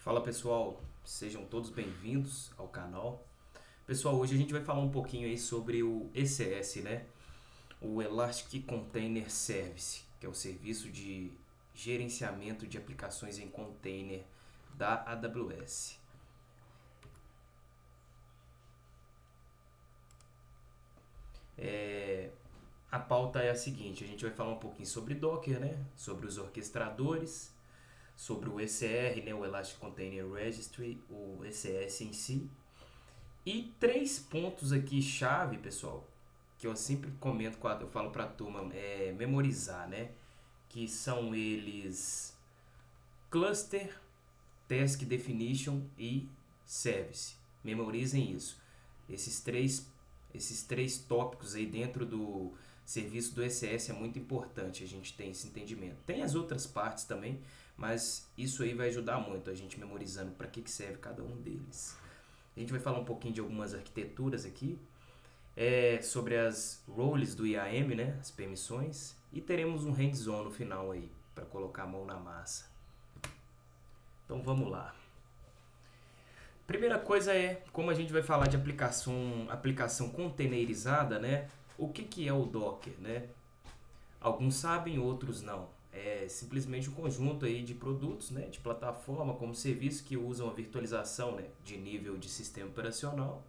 Fala pessoal, sejam todos bem-vindos ao canal. Pessoal, hoje a gente vai falar um pouquinho aí sobre o ECS, né? O Elastic Container Service, que é o serviço de gerenciamento de aplicações em container da AWS. A pauta é a seguinte, a gente vai falar um pouquinho sobre Docker, né? Sobre os orquestradores, sobre o ECR, né? O Elastic Container Registry, o ECS em si. E três pontos aqui chave, pessoal, que eu sempre comento quando eu falo para a turma memorizar, né? Que são eles cluster, task definition e service. Memorizem isso. Esses três tópicos aí dentro do serviço do ECS é muito importante a gente ter esse entendimento. Tem as outras partes também, mas isso aí vai ajudar muito a gente memorizando para que serve cada um deles. A gente vai falar um pouquinho de algumas arquiteturas aqui, sobre as roles do IAM, né, as permissões, e teremos um hands-on no final aí, para colocar a mão na massa. Então vamos lá. Primeira coisa é, como a gente vai falar de aplicação containerizada, né, o que é o Docker, né? Alguns sabem, outros não. É simplesmente um conjunto aí de produtos, né, de plataforma como serviço que usam a virtualização, né, de nível de sistema operacional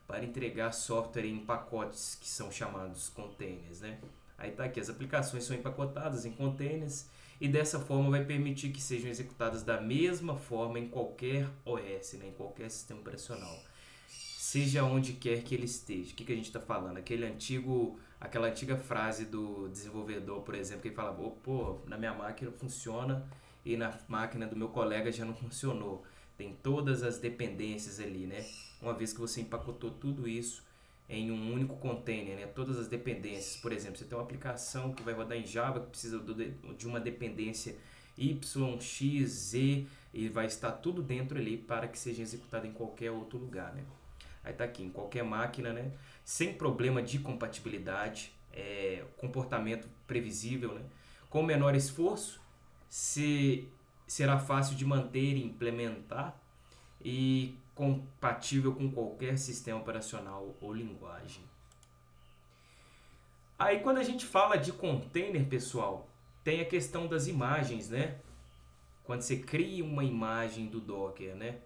para entregar software em pacotes que são chamados containers, né? Aí tá aqui, as aplicações são empacotadas em containers e dessa forma vai permitir que sejam executadas da mesma forma em qualquer OS, né, em qualquer sistema operacional, seja onde quer que ele esteja. O que a gente está falando? Aquela antiga frase do desenvolvedor, por exemplo, que ele fala, pô, na minha máquina funciona e na máquina do meu colega já não funcionou. Tem todas as dependências ali, né? Uma vez que você empacotou tudo isso em um único container, né? Todas as dependências. Por exemplo, você tem uma aplicação que vai rodar em Java que precisa de uma dependência Y, X, Z e vai estar tudo dentro ali para que seja executado em qualquer outro lugar, né? Aí tá aqui, em qualquer máquina, né? Sem problema de compatibilidade, comportamento previsível, né? Com menor esforço, será fácil de manter e implementar e compatível com qualquer sistema operacional ou linguagem. Aí quando a gente fala de container, pessoal, tem a questão das imagens, né? Quando você cria uma imagem do Docker, né?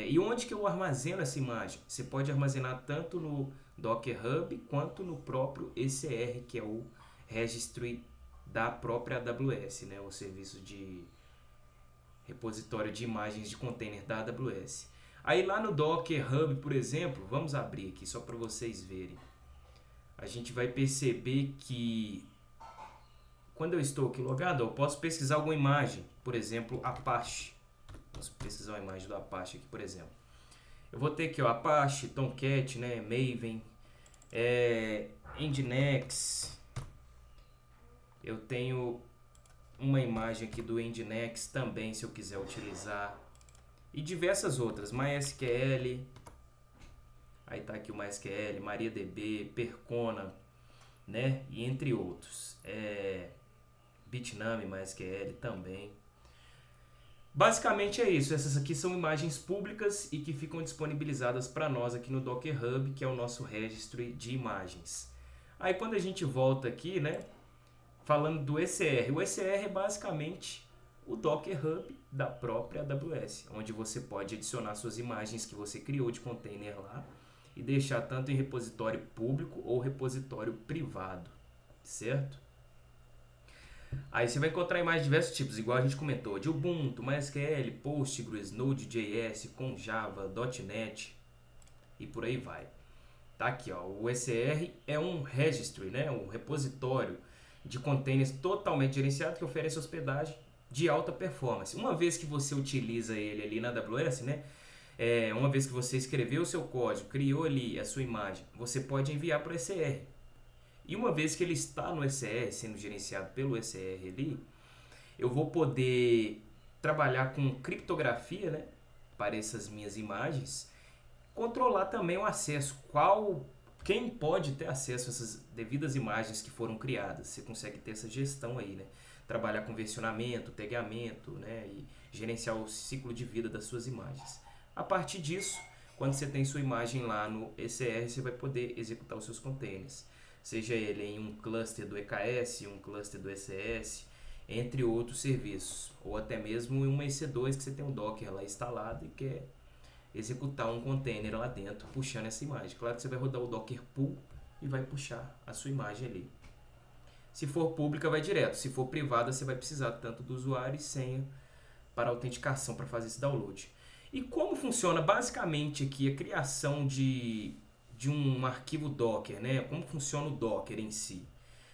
E onde que eu armazeno essa imagem? Você pode armazenar tanto no Docker Hub quanto no próprio ECR, que é o registry da própria AWS, né? O serviço de repositório de imagens de container da AWS. Aí lá no Docker Hub, por exemplo, vamos abrir aqui só para vocês verem. A gente vai perceber que quando eu estou aqui logado, eu posso pesquisar alguma imagem, por exemplo, Apache. Posso pesquisar uma imagem do Apache aqui, por exemplo. Eu vou ter aqui o Apache, Tomcat, né, Maven, Nginx. Eu tenho uma imagem aqui do Nginx também, se eu quiser utilizar. E diversas outras, MySQL. Aí tá aqui o MySQL, MariaDB, Percona, né, e entre outros. Bitnami, MySQL também. Basicamente é isso, essas aqui são imagens públicas e que ficam disponibilizadas para nós aqui no Docker Hub, que é o nosso registry de imagens. Aí quando a gente volta aqui, né, falando do ECR, o ECR é basicamente o Docker Hub da própria AWS, onde você pode adicionar suas imagens que você criou de container lá e deixar tanto em repositório público ou repositório privado, certo? Aí você vai encontrar imagens de diversos tipos, igual a gente comentou, de Ubuntu, MySQL, Postgres, Node.js, com Java, .NET e por aí vai. Tá aqui, ó, o ECR é um registry, né, um repositório de containers totalmente gerenciado que oferece hospedagem de alta performance. Uma vez que você utiliza ele ali na AWS, né, uma vez que você escreveu o seu código, criou ali a sua imagem, você pode enviar para o ECR. E uma vez que ele está no ECR, sendo gerenciado pelo ECR ali, eu vou poder trabalhar com criptografia, né, para essas minhas imagens, controlar também o acesso, quem pode ter acesso a essas devidas imagens que foram criadas. Você consegue ter essa gestão aí, né? trabalhar com versionamento, tagamento, né, e gerenciar o ciclo de vida das suas imagens. A partir disso, quando você tem sua imagem lá no ECR, você vai poder executar os seus containers, seja ele em um cluster do EKS, um cluster do ECS, entre outros serviços, ou até mesmo em uma EC2 que você tem um Docker lá instalado e quer executar um container lá dentro, puxando essa imagem. Claro que você vai rodar o Docker Pool e vai puxar a sua imagem ali. Se for pública, vai direto. Se for privada, você vai precisar tanto do usuário e senha para autenticação para fazer esse download. E como funciona basicamente aqui a criação de um arquivo Docker, né? Como funciona o Docker em si?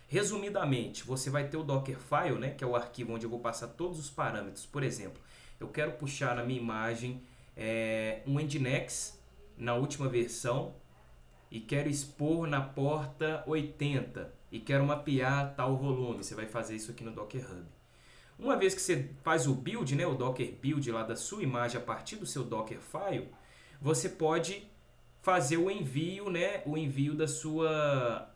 Resumidamente, você vai ter o Dockerfile, né? Que é o arquivo onde eu vou passar todos os parâmetros. Por exemplo, eu quero puxar na minha imagem um Nginx na última versão e quero expor na porta 80 e quero mapear tal volume. Você vai fazer isso aqui no Docker Hub. Uma vez que você faz o build, né, o Docker build lá da sua imagem a partir do seu Dockerfile, você pode fazer o envio, né, o envio da sua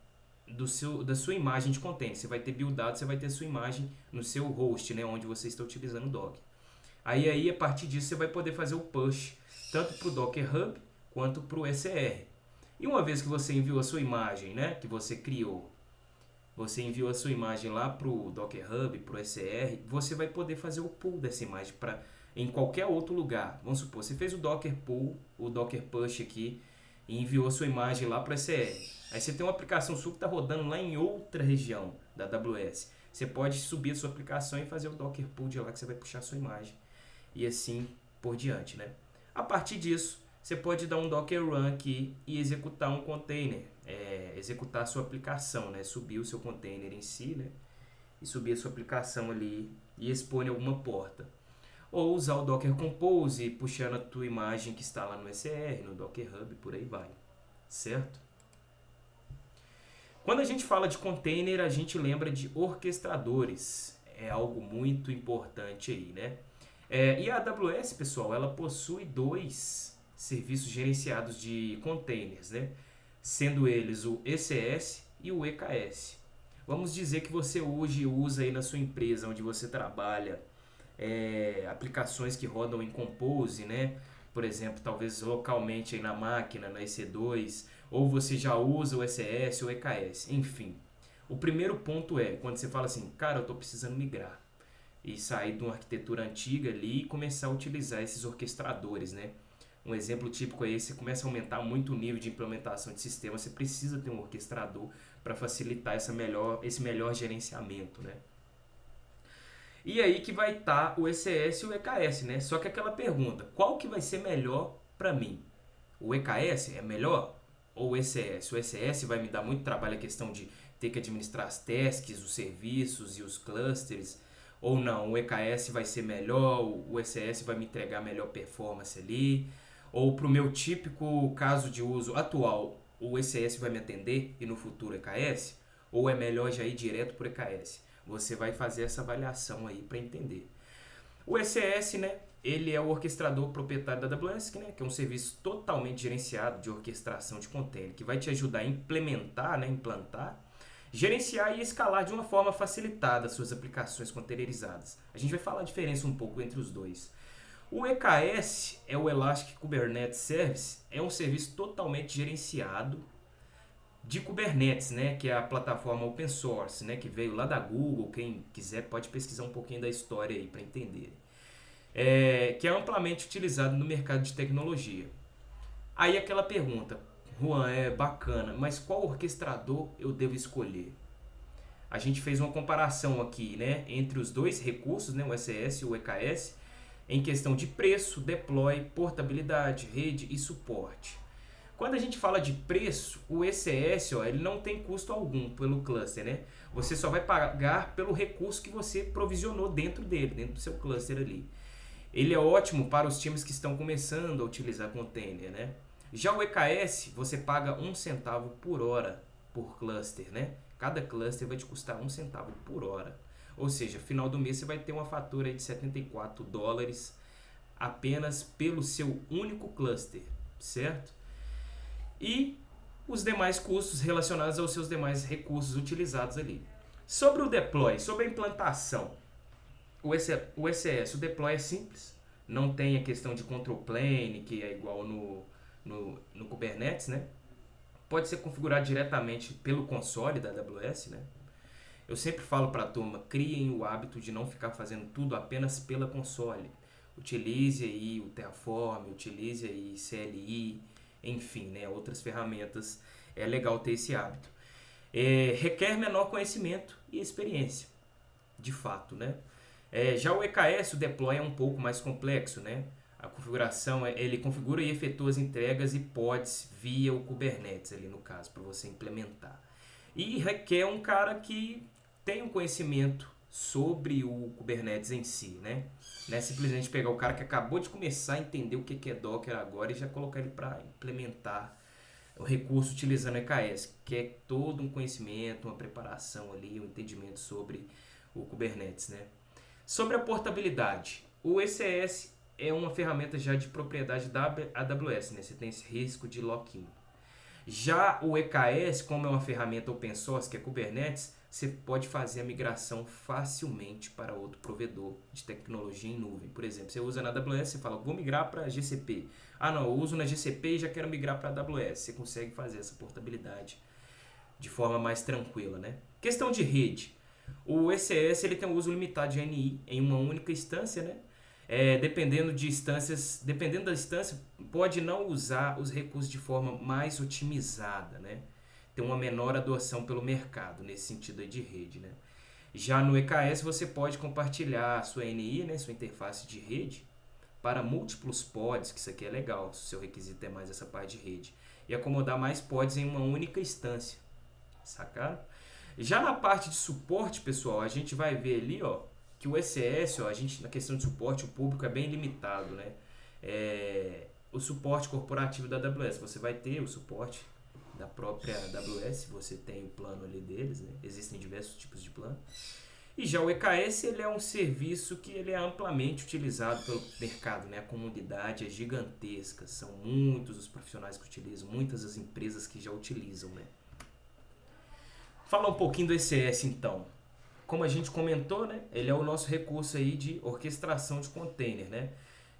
imagem de container. Você vai ter buildado, você vai ter a sua imagem no seu host, né, onde você está utilizando o Docker. Aí a partir disso você vai poder fazer o push tanto para o Docker Hub quanto para o ECR. E uma vez que você enviou a sua imagem, né, que você criou, você enviou a sua imagem lá para o Docker Hub, para o ECR, você vai poder fazer o pull dessa imagem em qualquer outro lugar. Vamos supor, você fez o Docker Pull, o Docker Push aqui, e enviou a sua imagem lá para o ECR. Aí você tem uma aplicação sua que está rodando lá em outra região da AWS. Você pode subir a sua aplicação e fazer o Docker Pull de lá que você vai puxar a sua imagem. E assim por diante, né? A partir disso, você pode dar um Docker Run aqui e executar um container, executar a sua aplicação, né? Subir o seu container em si, né? E subir a sua aplicação ali e expor em alguma porta. Ou usar o Docker Compose, puxando a tua imagem que está lá no ECR, no Docker Hub, por aí vai. Certo? Quando a gente fala de container, a gente lembra de orquestradores. É algo muito importante aí, né? E a AWS, pessoal, ela possui 2 serviços gerenciados de containers, né? Sendo eles o ECS e o EKS. Vamos dizer que você hoje usa aí na sua empresa onde você trabalha aplicações que rodam em Compose, né? Por exemplo, talvez localmente aí na máquina, na EC2, ou você já usa o ECS ou o EKS, enfim. O primeiro ponto é, quando você fala assim, cara, eu estou precisando migrar, e sair de uma arquitetura antiga ali e começar a utilizar esses orquestradores, né? Um exemplo típico aí, você começa a aumentar muito o nível de implementação de sistema, você precisa ter um orquestrador para facilitar esse melhor gerenciamento, né? E aí que vai estar o ECS e o EKS, né? Só que aquela pergunta, qual que vai ser melhor para mim? O EKS é melhor ou o ECS? O ECS vai me dar muito trabalho a questão de ter que administrar as tasks, os serviços e os clusters, ou não, o EKS vai ser melhor, o ECS vai me entregar melhor performance ali, ou para o meu típico caso de uso atual, o ECS vai me atender e no futuro EKS, ou é melhor já ir direto para o EKS? Você vai fazer essa avaliação aí para entender. O ECS, né, ele é o orquestrador proprietário da AWS, né, que é um serviço totalmente gerenciado de orquestração de container, que vai te ajudar a implementar, né, implantar, gerenciar e escalar de uma forma facilitada as suas aplicações containerizadas. A gente vai falar a diferença um pouco entre os dois. O EKS é o Elastic Kubernetes Service, é um serviço totalmente gerenciado de Kubernetes, né, que é a plataforma open source, né, que veio lá da Google. Quem quiser pode pesquisar um pouquinho da história aí para entender. Que é amplamente utilizado no mercado de tecnologia. Aí aquela pergunta, Juan, é bacana, mas qual orquestrador eu devo escolher? A gente fez uma comparação aqui, né, entre os dois recursos, né, o ECS e o EKS, em questão de preço, deploy, portabilidade, rede e suporte. Quando a gente fala de preço, o ECS, ele não tem custo algum pelo cluster, né? Você só vai pagar pelo recurso que você provisionou dentro dele, dentro do seu cluster ali. Ele é ótimo para os times que estão começando a utilizar container, né? Já o EKS, você paga 1 centavo por hora por cluster, né? Cada cluster vai te custar 1 centavo por hora. Ou seja, final do mês você vai ter uma fatura aí de $74 apenas pelo seu único cluster, certo? E os demais custos relacionados aos seus demais recursos utilizados ali. Sobre o deploy, sobre a implantação, o ECS, o deploy é simples, não tem a questão de control plane, que é igual no Kubernetes, né? Pode ser configurado diretamente pelo console da AWS, né? Eu sempre falo para a turma, criem o hábito de não ficar fazendo tudo apenas pela console. Utilize aí o Terraform, utilize aí CLI, enfim, né, outras ferramentas. É legal ter esse hábito. Requer menor conhecimento e experiência, de fato, né? Já o EKS, o deploy é um pouco mais complexo, né? A configuração, ele configura e efetua as entregas e pods via o Kubernetes ali no caso, para você implementar. E requer um cara que tem um conhecimento sobre o Kubernetes em si, né? Não é simplesmente pegar o cara que acabou de começar a entender o que é Docker agora e já colocar ele para implementar o recurso utilizando o EKS, que é todo um conhecimento, uma preparação ali, um entendimento sobre o Kubernetes, né? Sobre a portabilidade, o ECS é uma ferramenta já de propriedade da AWS, né? Você tem esse risco de lock-in. Já o EKS, como é uma ferramenta open source, que é Kubernetes, você pode fazer a migração facilmente para outro provedor de tecnologia em nuvem. Por exemplo, você usa na AWS, você fala, vou migrar para GCP. Ah, não, eu uso na GCP e já quero migrar para a AWS. Você consegue fazer essa portabilidade de forma mais tranquila, né? Questão de rede. O ECS ele tem um uso limitado de ANI em uma única instância, né? Dependendo da instância, pode não usar os recursos de forma mais otimizada, né? Tem uma menor adoção pelo mercado nesse sentido aí de rede, né? Já no EKS você pode compartilhar a sua ANI, né, sua interface de rede, para múltiplos pods, que isso aqui é legal, se o seu requisito é mais essa parte de rede, e acomodar mais pods em uma única instância, sacaram? Já na parte de suporte, pessoal, a gente vai ver ali, ó, que o ECS, ó, a gente na questão de suporte, o público é bem limitado, né? O suporte corporativo da AWS, você vai ter o suporte da própria AWS, você tem o plano ali deles, né? Existem diversos tipos de plano. E já o EKS, ele é um serviço que ele é amplamente utilizado pelo mercado, né? A comunidade é gigantesca, são muitos os profissionais que utilizam, muitas as empresas que já utilizam, né? Falar um pouquinho do ECS então. Como a gente comentou, né? Ele é o nosso recurso aí de orquestração de container, né?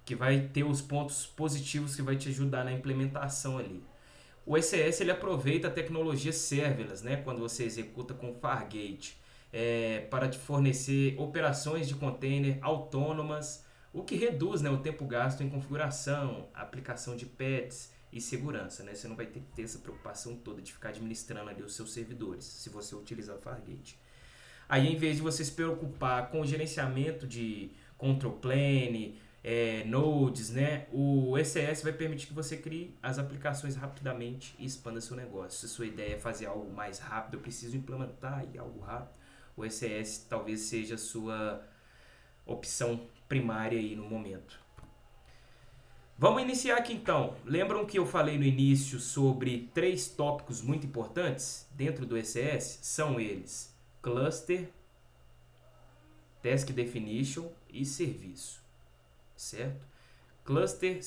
Que vai ter os pontos positivos que vai te ajudar na implementação ali. O ECS ele aproveita a tecnologia serverless, né? Quando você executa com Fargate, para te fornecer operações de container autônomas, o que reduz, né, o tempo gasto em configuração, aplicação de patches e segurança, né? Você não vai ter que ter essa preocupação toda de ficar administrando ali os seus servidores, se você utilizar o Fargate. Aí, em vez de você se preocupar com o gerenciamento de control plane, nodes, né? O ECS vai permitir que você crie as aplicações rapidamente e expanda seu negócio. Se a sua ideia é fazer algo mais rápido, eu preciso implementar algo rápido, o ECS talvez seja a sua opção primária aí no momento. Vamos iniciar aqui então. Lembram que eu falei no início sobre 3 tópicos muito importantes dentro do ECS? São eles: cluster, task definition e serviço, certo? Cluster,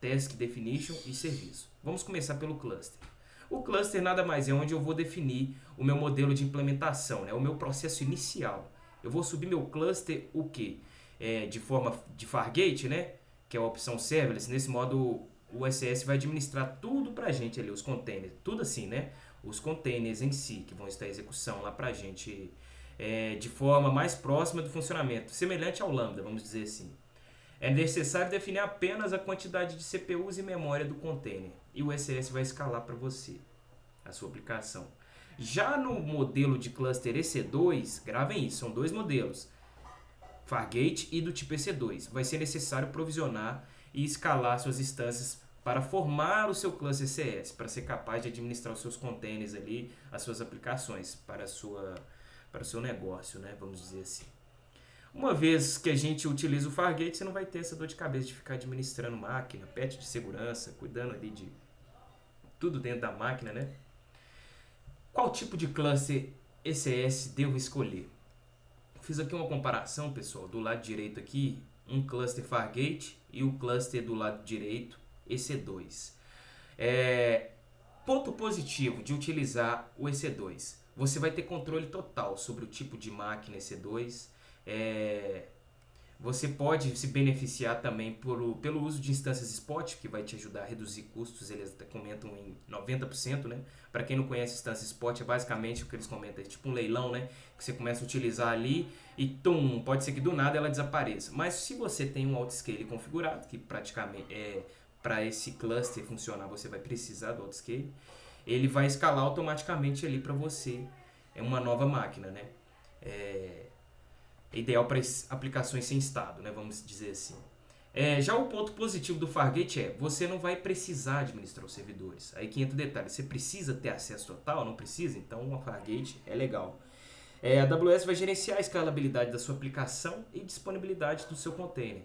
task definition e serviço. Vamos começar pelo cluster. O cluster nada mais é onde eu vou definir o meu modelo de implementação, né? O meu processo inicial. Eu vou subir meu cluster o quê? De forma de Fargate, né? Que é a opção serverless. Nesse modo o ECS vai administrar tudo pra gente ali, os containers. Tudo assim, né? Os containers em si, que vão estar em execução lá pra gente de forma mais próxima do funcionamento. Semelhante ao Lambda, vamos dizer assim. É necessário definir apenas a quantidade de CPUs e memória do container. E o ECS vai escalar para você a sua aplicação. Já no modelo de cluster EC2, gravem isso, são 2 modelos. Fargate e do tipo EC2. Vai ser necessário provisionar e escalar suas instâncias para formar o seu cluster ECS, para ser capaz de administrar os seus containers ali, as suas aplicações para o seu negócio, né? Vamos dizer assim. Uma vez que a gente utiliza o Fargate, você não vai ter essa dor de cabeça de ficar administrando máquina, patch de segurança, cuidando ali de tudo dentro da máquina, né? Qual tipo de cluster ECS devo escolher? Fiz aqui uma comparação, pessoal, do lado direito aqui, um cluster Fargate e o cluster do lado direito EC2. Ponto positivo de utilizar o EC2. você vai ter controle total sobre o tipo de máquina EC2. Você pode se beneficiar também pelo uso de instâncias spot, que vai te ajudar a reduzir custos. Eles comentam em 90%, né? Para quem não conhece instância spot, é basicamente o que eles comentam, é tipo um leilão, né? Que você começa a utilizar ali e pode ser que do nada ela desapareça. Mas se você tem um autoscale configurado, que praticamente para esse cluster funcionar você vai precisar do autoscale, ele vai escalar automaticamente ali para você. É uma nova máquina, né? Ideal para aplicações sem estado, né? Vamos dizer assim. Já o ponto positivo do Fargate você não vai precisar administrar os servidores. Aí que entra o detalhe, você precisa ter acesso total? Não precisa? Então o Fargate é legal. A AWS vai gerenciar a escalabilidade da sua aplicação e disponibilidade do seu container,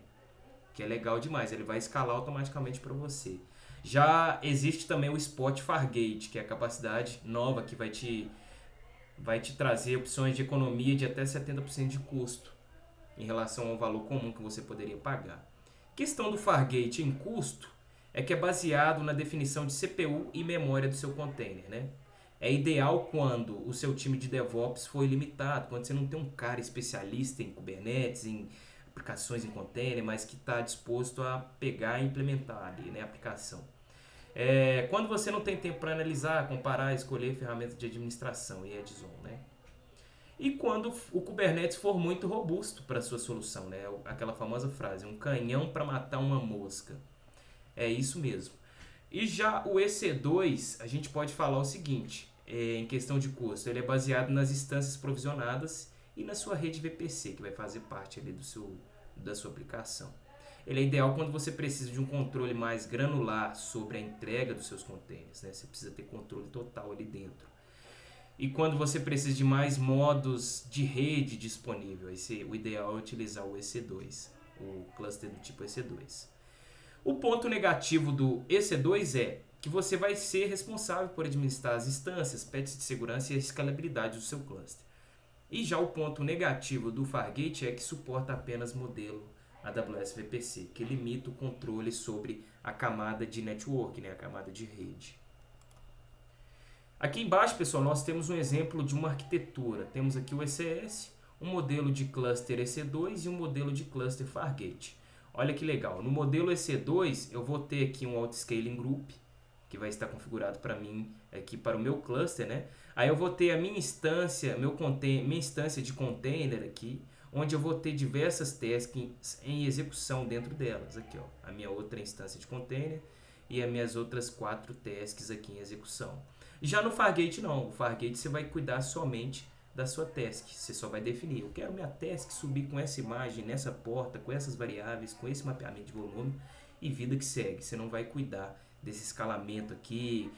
que é legal demais, ele vai escalar automaticamente para você. Já existe também o Spot Fargate, que é a capacidade nova que vai te trazer opções de economia de até 70% de custo em relação ao valor comum que você poderia pagar. A questão do Fargate em custo é que é baseado na definição de CPU e memória do seu container, né? É ideal quando o seu time de DevOps for ilimitado, quando você não tem um cara especialista em Kubernetes, em aplicações em container, mas que está disposto a pegar e implementar ali, né, a aplicação. Quando você não tem tempo para analisar, comparar, escolher ferramentas de administração e add-on, né? E quando o Kubernetes for muito robusto para a sua solução, né? Aquela famosa frase, um canhão para matar uma mosca. É isso mesmo. E já o EC2, a gente pode falar o seguinte, em questão de custo, ele é baseado nas instâncias provisionadas e na sua rede VPC, que vai fazer parte ali da sua aplicação. Ele é ideal quando você precisa de um controle mais granular sobre a entrega dos seus containers, né? Você precisa ter controle total ali dentro. E quando você precisa de mais modos de rede disponível, o ideal é utilizar o EC2, o cluster do tipo EC2. O ponto negativo do EC2 é que você vai ser responsável por administrar as instâncias, patches de segurança e a escalabilidade do seu cluster. E já o ponto negativo do Fargate é que suporta apenas modelo AWS VPC, que limita o controle sobre a camada de network, né, a camada de rede. Aqui embaixo, pessoal, nós temos um exemplo de uma arquitetura. Temos aqui o ECS, um modelo de cluster EC2 e um modelo de cluster Fargate. Olha que legal. No modelo EC2, eu vou ter aqui um autoscaling group, que vai estar configurado para mim aqui para o meu cluster, né? Aí eu vou ter a minha instância, minha instância de container aqui, onde eu vou ter diversas tasks em execução dentro delas. Aqui, ó, a minha outra instância de container e as minhas outras 4 tasks aqui em execução. Já no Fargate não, o Fargate você vai cuidar somente da sua task, você só vai definir, eu quero minha task subir com essa imagem, nessa porta, com essas variáveis, com esse mapeamento de volume e vida que segue, você não vai cuidar desse escalamento aqui,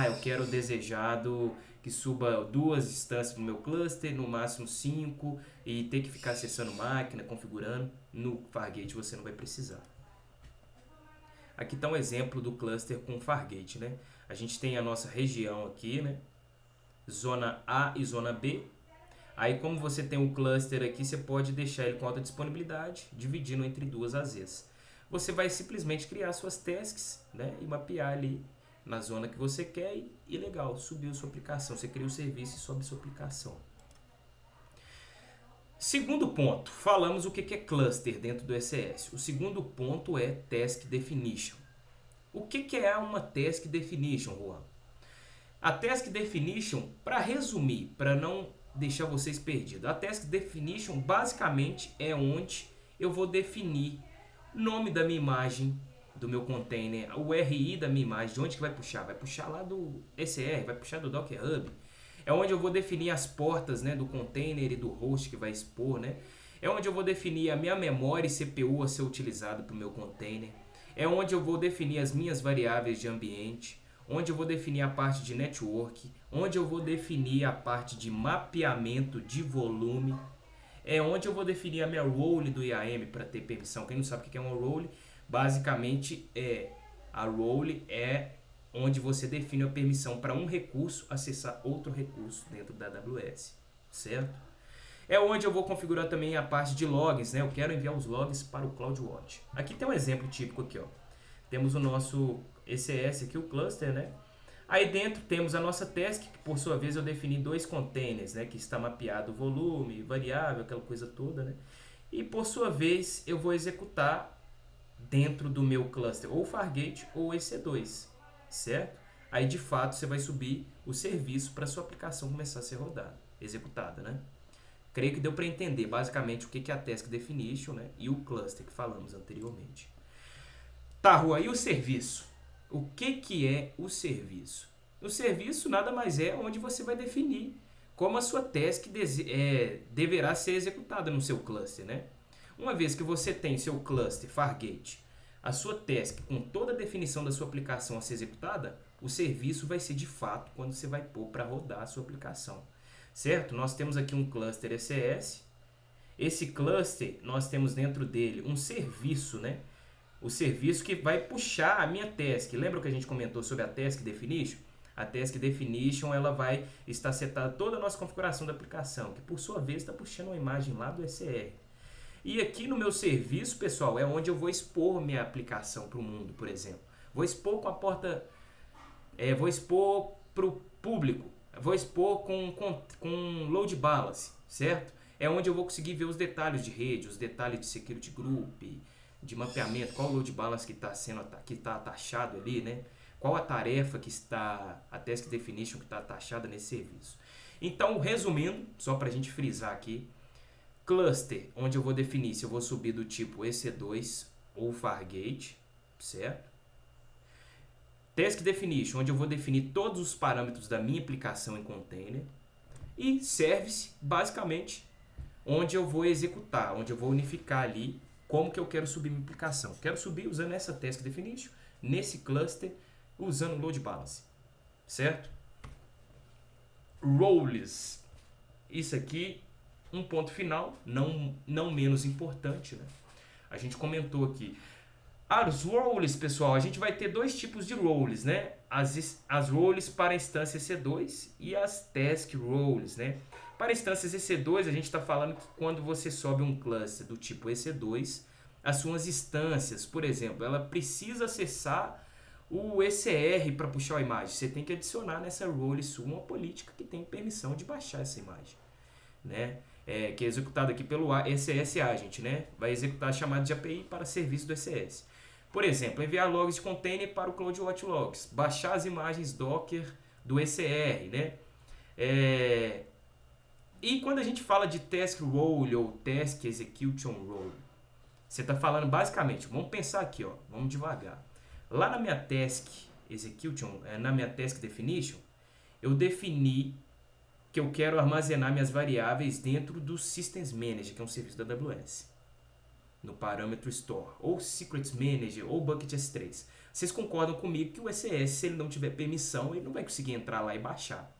eu quero desejado que suba 2 instâncias no meu cluster, no máximo 5, e ter que ficar acessando máquina, configurando. No Fargate você não vai precisar. Aqui está um exemplo do cluster com Fargate, né? A gente tem a nossa região aqui, né? Zona A e Zona B. Aí como você tem um cluster aqui, você pode deixar ele com alta disponibilidade, dividindo entre 2 AZs. Você vai simplesmente criar suas tasks, né? E mapear ali na zona que você quer e legal, subiu sua aplicação. Você cria o serviço e sobe sua aplicação. Segundo ponto, falamos o que é cluster dentro do ECS. O segundo ponto é Task Definition. O que é uma Task Definition, Juan? A Task Definition, para resumir, para não deixar vocês perdidos, a Task Definition basicamente é onde eu vou definir o nome da minha imagem, do meu container, o URI da minha imagem, de onde que vai puxar? Vai puxar lá do ECR, vai puxar do Docker Hub. É onde eu vou definir as portas, né, do container e do host que vai expor, né? É onde eu vou definir a minha memória e CPU a ser utilizada para o meu container. É onde eu vou definir as minhas variáveis de ambiente, onde eu vou definir a parte de network, onde eu vou definir a parte de mapeamento de volume. É onde eu vou definir a minha role do IAM para ter permissão. Quem não sabe o que é uma role, basicamente a role é onde você define a permissão para um recurso acessar outro recurso dentro da AWS, certo? É onde eu vou configurar também a parte de logs, né? Eu quero enviar os logs para o CloudWatch. Aqui tem um exemplo típico aqui, ó. Temos o nosso ECS aqui, o cluster, né? Aí dentro temos a nossa task, que por sua vez eu defini 2 containers, né, que está mapeado o volume, variável, aquela coisa toda, né? E por sua vez eu vou executar dentro do meu cluster ou Fargate ou EC2, certo? Aí de fato você vai subir o serviço para sua aplicação começar a ser rodada, executada, né? Creio que deu para entender basicamente o que é a Task Definition, né, e o cluster que falamos anteriormente. Tá, Rua, e o serviço? O que é o serviço? O serviço nada mais é onde você vai definir como a sua task deverá ser executada no seu cluster, né? Uma vez que você tem seu cluster Fargate, a sua task com toda a definição da sua aplicação a ser executada, o serviço vai ser de fato quando você vai pôr para rodar a sua aplicação, certo? Nós temos aqui um cluster ECS. Esse cluster, nós temos dentro dele um serviço, né? O serviço que vai puxar a minha task. Lembra que a gente comentou sobre a Task Definition? A Task Definition ela vai estar setada toda a nossa configuração da aplicação, que por sua vez está puxando uma imagem lá do ECR. E aqui no meu serviço, pessoal, é onde eu vou expor minha aplicação para o mundo, por exemplo. Vou expor com a porta... vou expor para o público. Vou expor com load balance, certo? É onde eu vou conseguir ver os detalhes de rede, os detalhes de security group, de mapeamento, qual o load balance que está atachado ali, né? Qual a tarefa que está, a task definition que está atachada nesse serviço. Então, resumindo, só para a gente frisar aqui, cluster, onde eu vou definir se eu vou subir do tipo EC2 ou Fargate, certo? Task Definition, onde eu vou definir todos os parâmetros da minha aplicação em container. E Service, basicamente, onde eu vou executar, onde eu vou unificar ali como que eu quero subir minha aplicação. Quero subir usando essa Task Definition, nesse cluster, usando o Load Balance, certo? Roles. Isso aqui, um ponto final, não menos importante, né? A gente comentou aqui. As roles, pessoal, a gente vai ter 2 tipos de roles, né? As roles para a instância EC2 e as task roles, né? Para instâncias EC2, a gente está falando que quando você sobe um cluster do tipo EC2, as suas instâncias, por exemplo, ela precisa acessar o ECR para puxar a imagem. Você tem que adicionar nessa role sua uma política que tem permissão de baixar essa imagem, né? Que é executada aqui pelo ECS Agent, né? Vai executar a chamada de API para serviço do ECS. Por exemplo, enviar logs de container para o CloudWatch Logs, baixar as imagens Docker do ECR, né? E quando a gente fala de Task Role ou Task Execution Role, você está falando basicamente, vamos pensar aqui, ó, vamos devagar. Lá na minha Task Execution, na minha Task Definition, eu defini que eu quero armazenar minhas variáveis dentro do Systems Manager, que é um serviço da AWS, no parâmetro Store, ou Secrets Manager, ou Bucket S3. Vocês concordam comigo que o ECS, se ele não tiver permissão, ele não vai conseguir entrar lá e baixar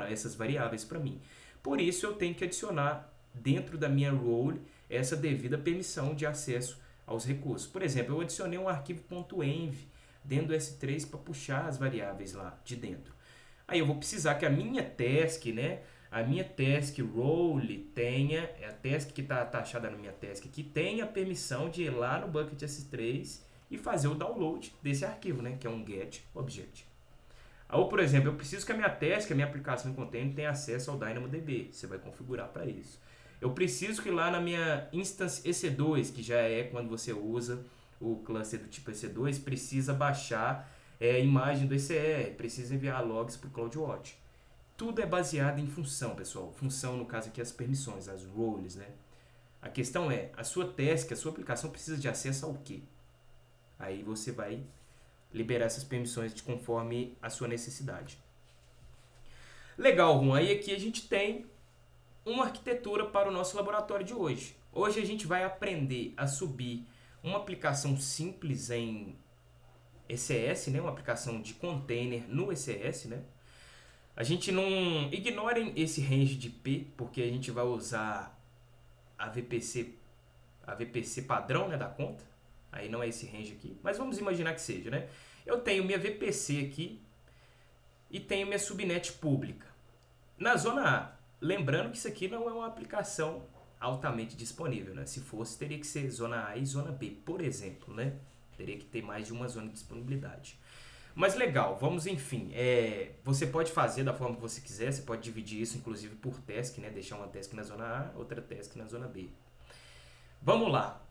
essas variáveis para mim. Por isso, eu tenho que adicionar dentro da minha role essa devida permissão de acesso aos recursos. Por exemplo, eu adicionei um arquivo .env dentro do S3 para puxar as variáveis lá de dentro. Aí eu vou precisar que a minha task, né, a minha task role tenha, a task que está atachada na minha task aqui, tenha a permissão de ir lá no bucket S3 e fazer o download desse arquivo, né, que é um get object. Ou, por exemplo, eu preciso que a minha task, a minha aplicação em container, tenha acesso ao DynamoDB. Você vai configurar para isso. Eu preciso que lá na minha instance EC2, que já é quando você usa o cluster do tipo EC2, precisa baixar a imagem do ECR, precisa enviar logs para o CloudWatch. Tudo é baseado em função, pessoal. Função, no caso aqui, as permissões, as roles, né? A questão é, a sua task, a sua aplicação precisa de acesso ao quê? Aí você vai liberar essas permissões de conforme a sua necessidade. Legal, Rum. Aí aqui a gente tem uma arquitetura para o nosso laboratório de hoje. Hoje a gente vai aprender a subir uma aplicação simples em ECS, né? Uma aplicação de container no ECS, né? A gente não... Ignorem esse range de IP, porque a gente vai usar a VPC padrão, né, da conta. Aí não é esse range aqui, mas vamos imaginar que seja, né? Eu tenho minha VPC aqui e tenho minha subnet pública. Na zona A, lembrando que isso aqui não é uma aplicação altamente disponível, né? Se fosse, teria que ser zona A e zona B, por exemplo, né? Teria que ter mais de uma zona de disponibilidade. Mas legal, vamos enfim. Você pode fazer da forma que você quiser, você pode dividir isso inclusive por task, né? Deixar uma task na zona A, outra task na zona B. Vamos lá.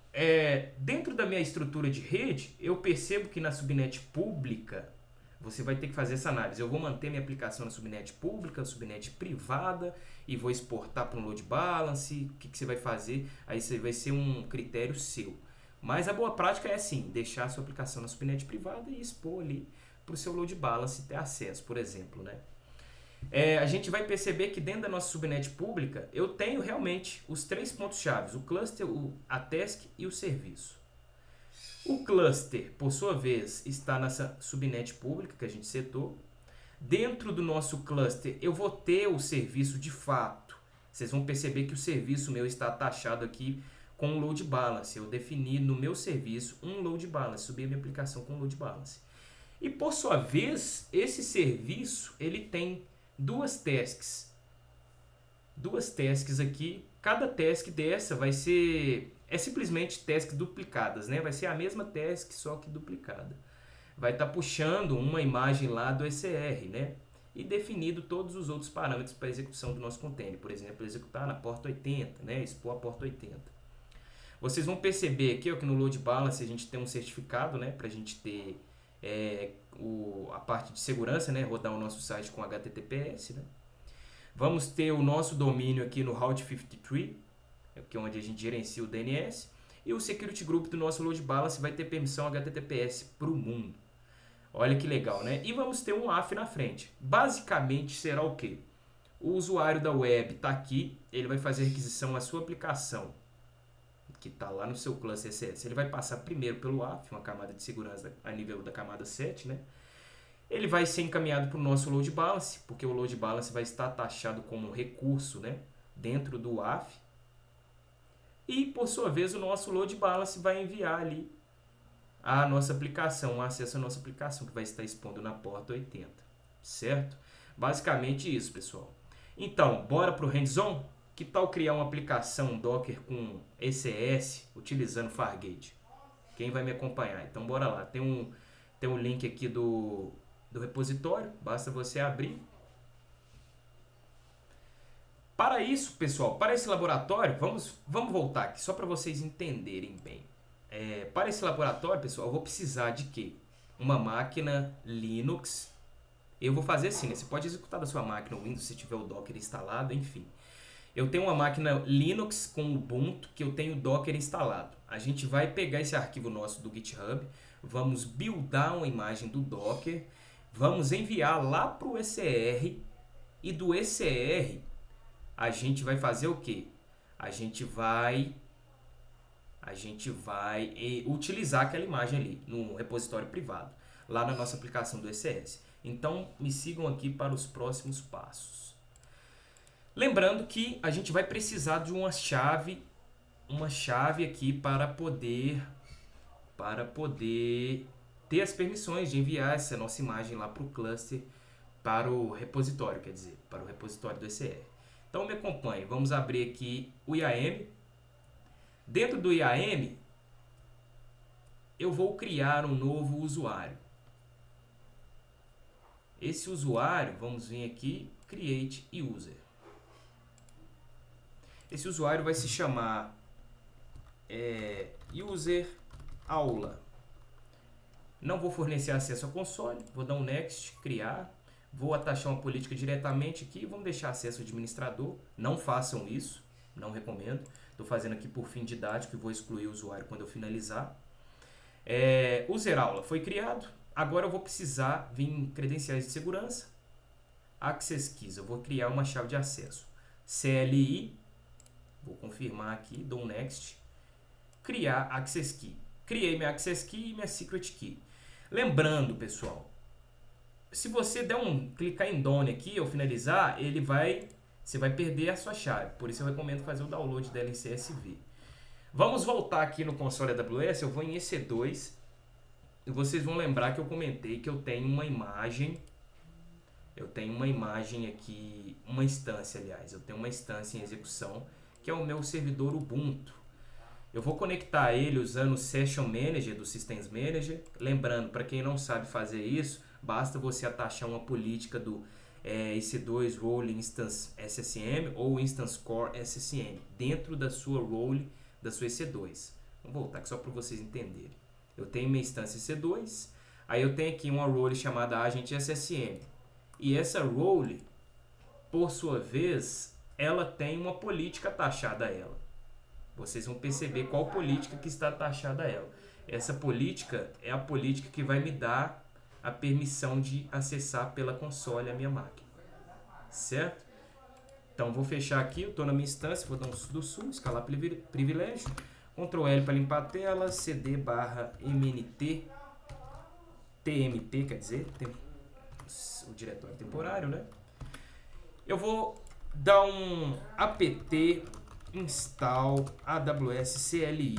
Dentro da minha estrutura de rede, eu percebo que na subnet pública você vai ter que fazer essa análise. Eu vou manter minha aplicação na subnet pública, subnet privada e vou exportar para um load balance. O que você vai fazer? Aí vai ser um critério seu. Mas a boa prática é assim, deixar a sua aplicação na subnet privada e expor ali para o seu load balance ter acesso, por exemplo, né? A gente vai perceber que dentro da nossa subnet pública eu tenho realmente os 3 pontos-chave, o cluster, a task e o serviço. O cluster, por sua vez, está nessa subnet pública que a gente setou. Dentro do nosso cluster eu vou ter o serviço de fato. Vocês vão perceber que o serviço meu está taxado aqui com um load balance. Eu defini no meu serviço um load balance, subi a minha aplicação com load balance. E por sua vez, esse serviço ele tem duas tasks aqui. Cada task dessa vai ser simplesmente task duplicadas, né? Vai ser a mesma task, só que duplicada. Vai estar puxando uma imagem lá do ECR, né? E definido todos os outros parâmetros para execução do nosso container. Por exemplo, executar na porta 80, né? Expor a porta 80. Vocês vão perceber aqui ó, que no load balance a gente tem um certificado, né? Para a gente ter a parte de segurança, né? Rodar o nosso site com HTTPS, né? Vamos ter o nosso domínio aqui no Route 53, que é onde a gente gerencia o DNS. E o Security Group do nosso Load Balance vai ter permissão HTTPS para o mundo. Olha que legal, né? E vamos ter um AF na frente. Basicamente será o quê? O usuário da web está aqui, ele vai fazer requisição à sua aplicação, que está lá no seu cluster ECS. Ele vai passar primeiro pelo AF, uma camada de segurança a nível da camada 7, né? Ele vai ser encaminhado para o nosso Load Balance, porque o Load Balance vai estar taxado como um recurso, né? Dentro do AF. E, por sua vez, o nosso Load Balance vai enviar ali a nossa aplicação, o acesso à nossa aplicação, que vai estar expondo na porta 80, certo? Basicamente isso, pessoal. Então, bora para o hands-on? Que tal criar uma aplicação Docker com ECS utilizando Fargate? Quem vai me acompanhar? Então, bora lá. Tem um link aqui do repositório, basta você abrir. Para isso, pessoal, para esse laboratório, vamos voltar aqui, só para vocês entenderem bem. Para esse laboratório, pessoal, eu vou precisar de quê? Uma máquina Linux. Eu vou fazer assim, né? Você pode executar da sua máquina Windows se tiver o Docker instalado, enfim. Eu tenho uma máquina Linux com Ubuntu que eu tenho Docker instalado. A gente vai pegar esse arquivo nosso do GitHub, vamos buildar uma imagem do Docker, vamos enviar lá para o ECR e do ECR a gente vai fazer o quê? A gente vai utilizar aquela imagem ali no repositório privado, lá na nossa aplicação do ECS. Então, me sigam aqui para os próximos passos. Lembrando que a gente vai precisar de uma chave aqui para poder ter as permissões de enviar essa nossa imagem lá para o cluster, para o repositório, quer dizer, para o repositório do ECR. Então, me acompanhe. Vamos abrir aqui o IAM. Dentro do IAM, eu vou criar um novo usuário. Esse usuário, vamos vir aqui, Create User. Esse usuário vai se chamar User Aula. Não vou fornecer acesso ao console, vou dar um Next, criar. Vou atachar uma política diretamente aqui, vamos deixar acesso ao administrador. Não façam isso, não recomendo. Estou fazendo aqui por fim didático e vou excluir o usuário quando eu finalizar. User Aula foi criado. Agora eu vou precisar vir em credenciais de segurança. Access Keys, eu vou criar uma chave de acesso. CLI, vou confirmar aqui, dou um Next. Criar Access Key. Criei minha Access Key e minha Secret Key. Lembrando, pessoal, se você clicar em Done aqui ou finalizar, você vai perder a sua chave. Por isso eu recomendo fazer o download dela em CSV. Vamos voltar aqui no console AWS, eu vou em EC2. E vocês vão lembrar que eu comentei que eu tenho uma imagem. Eu tenho uma imagem aqui, uma instância, aliás. Eu tenho uma instância em execução, que é o meu servidor Ubuntu. Eu vou conectar ele usando o Session Manager do Systems Manager. Lembrando, para quem não sabe fazer isso, basta você atachar uma política do EC2 Role Instance SSM ou Instance Core SSM dentro da sua role da sua EC2. Vamos voltar aqui só para vocês entenderem. Eu tenho minha instância EC2, aí eu tenho aqui uma role chamada Agent SSM. E essa role, por sua vez, ela tem uma política atachada a ela. Vocês vão perceber qual política que está atachada a ela. Essa política é a política que vai me dar a permissão de acessar pela console a minha máquina. Certo? Então, vou fechar aqui. Eu estou na minha instância. Vou dar um sudo sul, escalar privilégio. Ctrl L para limpar a tela. CD /mnt. TMP, quer dizer, o diretório temporário, né? Eu vou dar um apt install AWS CLI.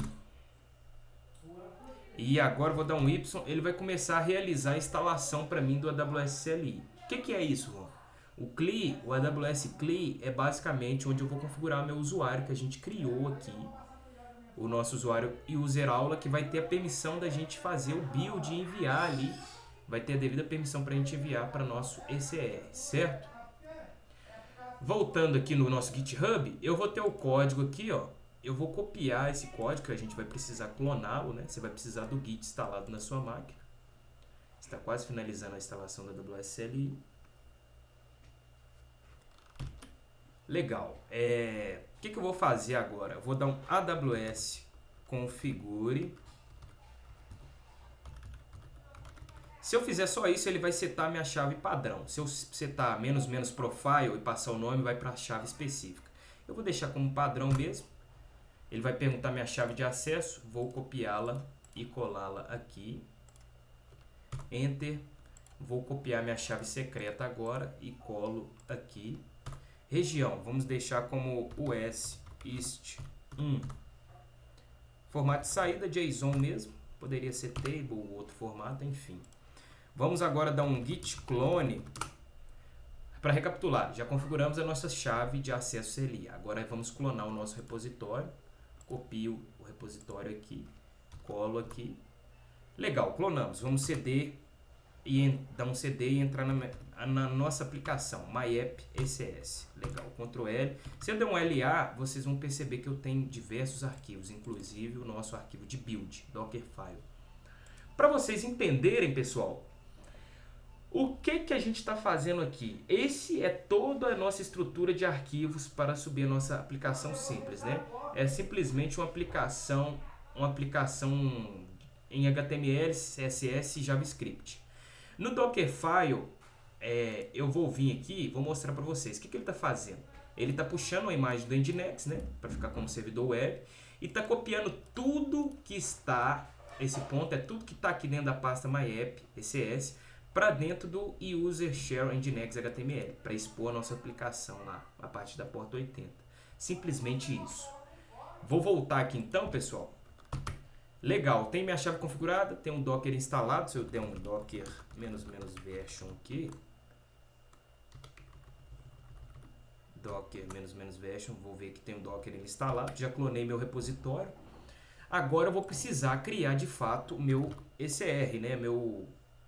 E agora eu vou dar um Y, ele vai começar a realizar a instalação para mim do AWS CLI. O que é isso, Juan? O CLI, o AWS CLI, é basicamente onde eu vou configurar meu usuário que a gente criou aqui. O nosso usuário user aula, que vai ter a permissão da gente fazer o build e enviar ali. Vai ter a devida permissão para a gente enviar para nosso ECR, certo? Voltando aqui no nosso GitHub, eu vou ter o código aqui, ó. Eu vou copiar esse código, que a gente vai precisar cloná-lo, né? Você vai precisar do Git instalado na sua máquina. Está quase finalizando a instalação da AWS CLI. Legal. O que eu vou fazer agora? Eu vou dar um AWS configure. Se eu fizer só isso, ele vai setar minha chave padrão. Se eu setar -- profile e passar o nome, vai para a chave específica. Eu vou deixar como padrão mesmo. Ele vai perguntar minha chave de acesso. Vou copiá-la e colá-la aqui. Enter. Vou copiar minha chave secreta agora e colo aqui. Região, vamos deixar como US East 1. Formato de saída, JSON mesmo. Poderia ser table ou outro formato, enfim. Vamos agora dar um git clone. Para recapitular, já configuramos a nossa chave de acesso CLI. Agora vamos clonar o nosso repositório. Copio o repositório aqui, colo aqui. Legal, clonamos. Vamos dar um CD e entrar na nossa aplicação, MyApp ECS. Legal, Ctrl L. Se eu der um LA, vocês vão perceber que eu tenho diversos arquivos, inclusive o nosso arquivo de build, Dockerfile. Para vocês entenderem, pessoal, o que a gente está fazendo aqui? Esse é toda a nossa estrutura de arquivos para subir a nossa aplicação simples, né? É simplesmente uma aplicação em HTML, CSS e JavaScript. No Dockerfile, eu vou vir aqui, vou mostrar para vocês o que ele está fazendo. Ele está puxando a imagem do Nginx, né? Para ficar como servidor web, e está copiando tudo que está, esse ponto é tudo que está aqui dentro da pasta MyApp ECS, para dentro do user share Nginx HTML, para expor a nossa aplicação lá, a partir da porta 80. Simplesmente isso. Vou voltar aqui então, pessoal. Legal, tem minha chave configurada, tem um Docker instalado. Se eu der um Docker --version aqui, Docker --version, vou ver que tem um Docker instalado, já clonei meu repositório. Agora eu vou precisar criar de fato o meu ECR, né? Meu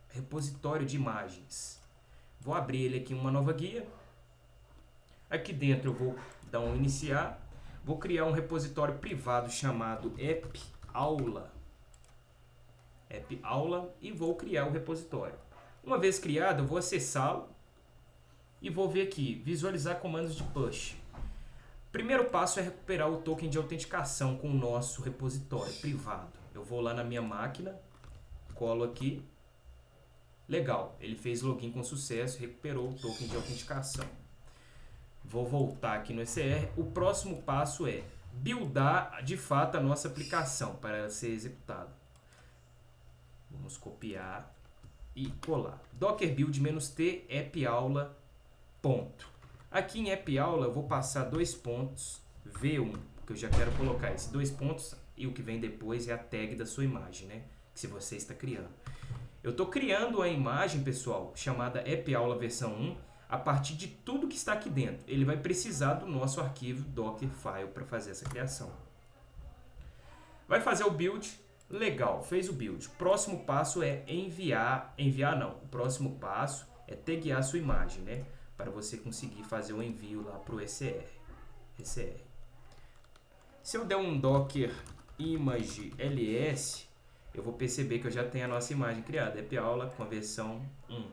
repositório de imagens. Vou abrir ele aqui em uma nova guia. Aqui dentro eu vou dar um iniciar. Vou criar um repositório privado chamado app_aula. App_aula e vou criar o repositório. Uma vez criado, eu vou acessá-lo e vou ver aqui, visualizar comandos de push. Primeiro passo é recuperar o token de autenticação com o nosso repositório privado. Eu vou lá na minha máquina, colo aqui. Legal, ele fez login com sucesso, recuperou o token de autenticação. Vou voltar aqui no ECR. O próximo passo é buildar de fato a nossa aplicação para ela ser executada. Vamos copiar e colar. Docker build -t app_aula ponto. Aqui em app_aula eu vou passar 2 pontos v1, que eu já quero colocar esses 2 pontos e o que vem depois é a tag da sua imagem, né? Que se você está criando. Eu estou criando a imagem, pessoal, chamada app_aula versão 1, a partir de tudo que está aqui dentro. Ele vai precisar do nosso arquivo Dockerfile para fazer essa criação. Vai fazer o build, Legal, fez o build. Próximo passo é enviar não. O próximo passo é taguear a sua imagem, né? Para você conseguir fazer o envio lá para o ECR. Se eu der um docker image ls, eu vou perceber que eu já tenho a nossa imagem criada. App aula com a versão 1.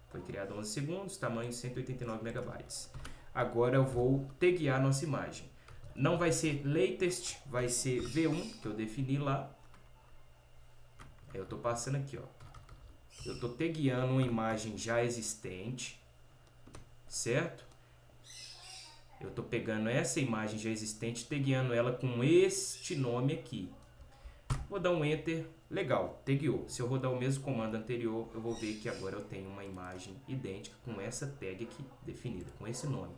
Foi criada 11 segundos, tamanho 189 megabytes. Agora eu vou taguear a nossa imagem. Não vai ser latest, vai ser v1, que eu defini lá. Eu estou passando aqui, ó. Eu estou tagueando uma imagem já existente, certo? Eu estou pegando essa imagem já existente, tagueando ela com este nome aqui. Vou dar um Enter. Legal, tagueou. Se eu rodar o mesmo comando anterior, eu vou ver que agora eu tenho uma imagem idêntica com essa tag aqui, definida, com esse nome.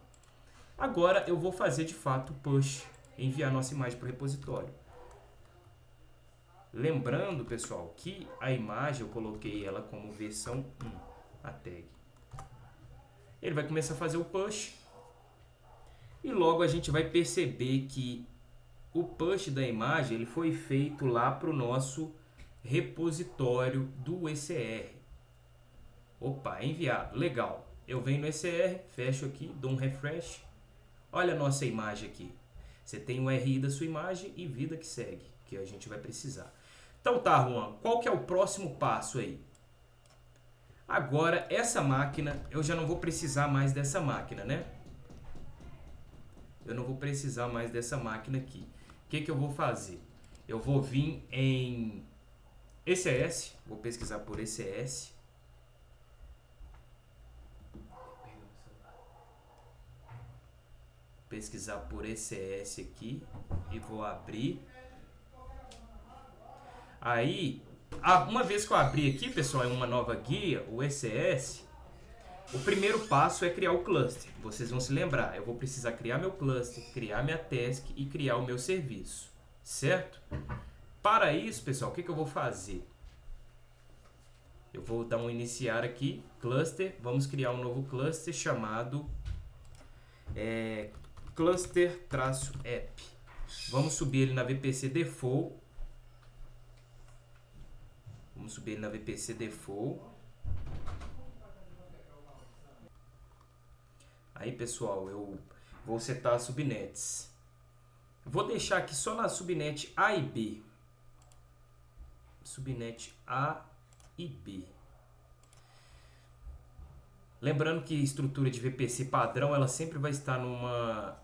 Agora eu vou fazer de fato o push, enviar nossa imagem para o repositório. Lembrando, pessoal, que a imagem eu coloquei ela como versão 1, a tag. Ele vai começar a fazer o push. E logo a gente vai perceber que o push da imagem ele foi feito lá para o nosso repositório do ECR. Opa, enviado. Legal. Eu venho no ECR, fecho aqui, dou um refresh. Olha a nossa imagem aqui. Você tem o RI da sua imagem e vida que segue, que a gente vai precisar. Então tá, Juan, qual que é o próximo passo aí? Agora, essa máquina, eu já não vou precisar mais dessa máquina, né? Eu não vou precisar mais dessa máquina aqui. O que eu vou fazer? Eu vou vir em ECS, vou pesquisar por ECS. Pesquisar por ECS aqui e vou abrir. Aí, uma vez que eu abri aqui, pessoal, em uma nova guia, o ECS, o primeiro passo é criar o cluster. Vocês vão se lembrar, eu vou precisar criar meu cluster, criar minha task e criar o meu serviço, certo? Para isso, pessoal, o que eu vou fazer? Eu vou dar um iniciar aqui, cluster, vamos criar um novo cluster chamado cluster-app. Vamos subir ele na VPC default. Aí, pessoal, eu vou setar as subnets. Vou deixar aqui só na subnet A e B. Subnet A e B. Lembrando que a estrutura de VPC padrão, ela sempre vai estar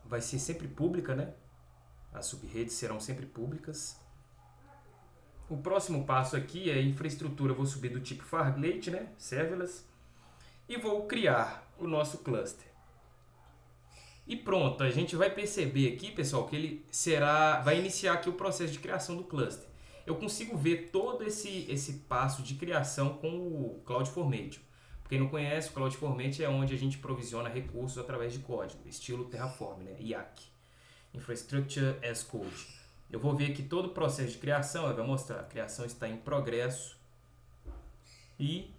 vai ser sempre pública, né? As subredes serão sempre públicas. O próximo passo aqui é a infraestrutura. Eu vou subir do tipo Fargate, né? Serverless. E vou criar o nosso cluster. E pronto, a gente vai perceber aqui, pessoal, que ele vai iniciar aqui o processo de criação do cluster. Eu consigo ver todo esse passo de criação com o CloudFormation. Para quem não conhece, o CloudFormation é onde a gente provisiona recursos através de código, estilo Terraform, né? IAC, Infrastructure as Code. Eu vou ver aqui todo o processo de criação, ele vai mostrar, a criação está em progresso e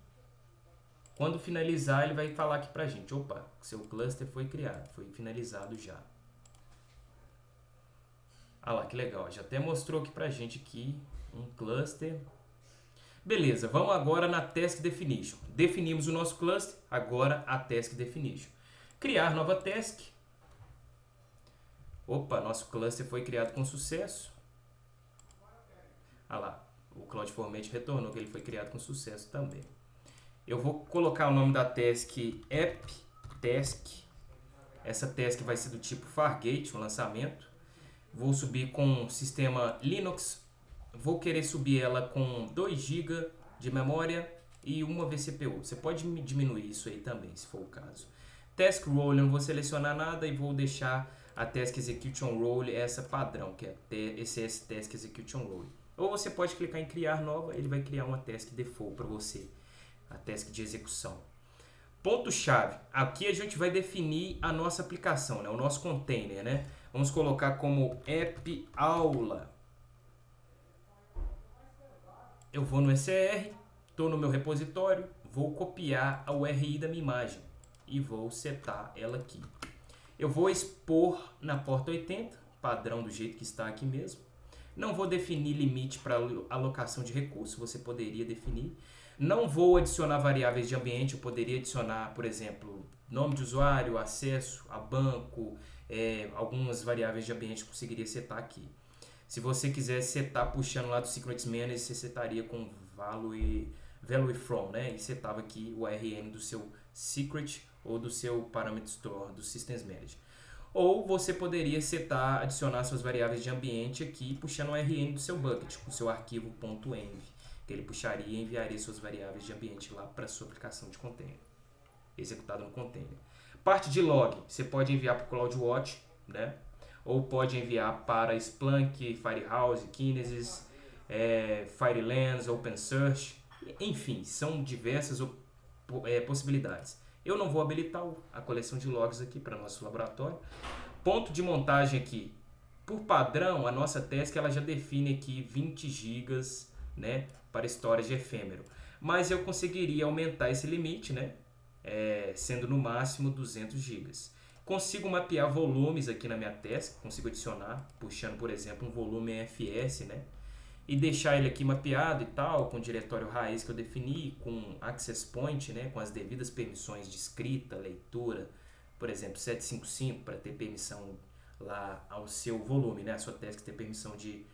quando finalizar ele vai falar aqui pra gente, opa, seu cluster foi criado, foi finalizado já. Ah lá, que legal, já até mostrou aqui pra gente aqui um cluster. Beleza, vamos agora na Task Definition. Definimos o nosso cluster, agora a Task Definition. Criar nova task. Opa, nosso cluster foi criado com sucesso. Ah lá, o CloudFormation retornou que ele foi criado com sucesso também. Eu vou colocar o nome da task app task. Essa task vai ser do tipo Fargate, um lançamento. Vou subir com o sistema Linux. Vou querer subir ela com 2 GB de memória e uma vCPU. Você pode diminuir isso aí também, se for o caso. Task Role, eu não vou selecionar nada e vou deixar a Task Execution Role essa padrão, que é ECS Task Execution Role. Ou você pode clicar em criar nova, ele vai criar uma task default para você, a task de execução. Ponto-chave, aqui a gente vai definir a nossa aplicação, né? O nosso container, né? Vamos colocar como app aula. Eu vou no ECR, estou no meu repositório, vou copiar a URI da minha imagem e vou setar ela aqui. Eu vou expor na porta 80, padrão do jeito que está aqui mesmo. Não vou definir limite para alocação de recursos, você poderia definir. Não vou adicionar variáveis de ambiente, eu poderia adicionar, por exemplo, nome de usuário, acesso a banco, algumas variáveis de ambiente que conseguiria setar aqui. Se você quiser setar puxando lá do Secrets Manager, você setaria com value from, né? E setava aqui o URL do seu secret ou do seu parameter store do Systems Manager. Ou você poderia setar, adicionar suas variáveis de ambiente aqui, puxando o URL do seu bucket, com o seu arquivo .env, que ele puxaria e enviaria suas variáveis de ambiente lá para a sua aplicação de container, executado no container. Parte de log, você pode enviar para o CloudWatch, né? Ou pode enviar para Splunk, Firehouse, Kinesis, Firelens, OpenSearch, enfim, são diversas possibilidades. Eu não vou habilitar a coleção de logs aqui para nosso laboratório. Ponto de montagem aqui. Por padrão, a nossa task ela já define aqui 20 GB, né, para storage efêmero. Mas eu conseguiria aumentar esse limite, né, sendo no máximo 200 GB. Consigo mapear volumes aqui na minha task, consigo adicionar, puxando, por exemplo, um volume FS, né? E deixar ele aqui mapeado e tal, com o diretório raiz que eu defini, com access point, né? Com as devidas permissões de escrita, leitura, por exemplo, 755 para ter permissão lá ao seu volume, né? A sua task ter permissão de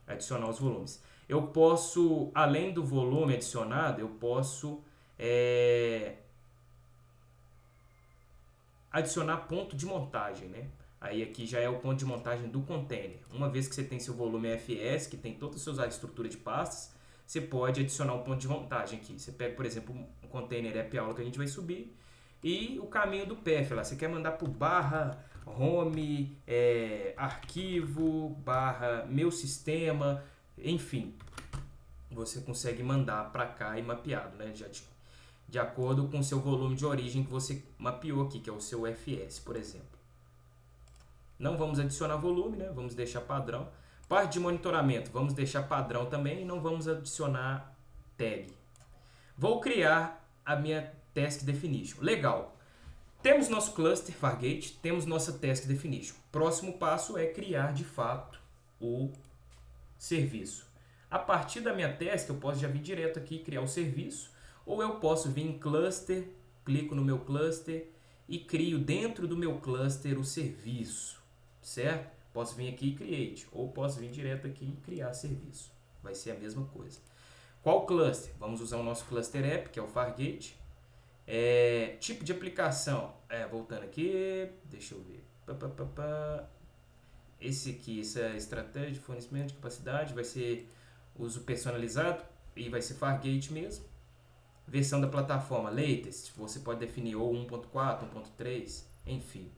adicionar os volumes. Eu posso, além do volume adicionado, eu posso adicionar ponto de montagem, né? Aí aqui já é o ponto de montagem do container. Uma vez que você tem seu volume FS, que tem toda a estrutura de pastas, você pode adicionar um ponto de montagem aqui. Você pega, por exemplo, um container app aula que a gente vai subir e o caminho do path lá. Você quer mandar para o barra home, arquivo, barra meu sistema, enfim. Você consegue mandar para cá e mapeado, né? De acordo com o seu volume de origem que você mapeou aqui, que é o seu FS, por exemplo. Não vamos adicionar volume, né? Vamos deixar padrão. Parte de monitoramento, vamos deixar padrão também e não vamos adicionar tag. Vou criar a minha task definition. Legal. Temos nosso cluster Fargate, temos nossa task definition. Próximo passo é criar de fato o serviço. A partir da minha task, eu posso já vir direto aqui e criar o serviço. Ou eu posso vir em cluster, clico no meu cluster e crio dentro do meu cluster o serviço, certo? Posso vir aqui e create, ou posso vir direto aqui e criar serviço. Vai ser a mesma coisa. Qual cluster? Vamos usar o nosso cluster app, que é o Fargate. Tipo de aplicação. Voltando aqui, deixa eu ver. Esse aqui, essa estratégia de fornecimento de capacidade, vai ser uso personalizado e vai ser Fargate mesmo. Versão da plataforma latest, você pode definir ou 1.4, 1.3, enfim.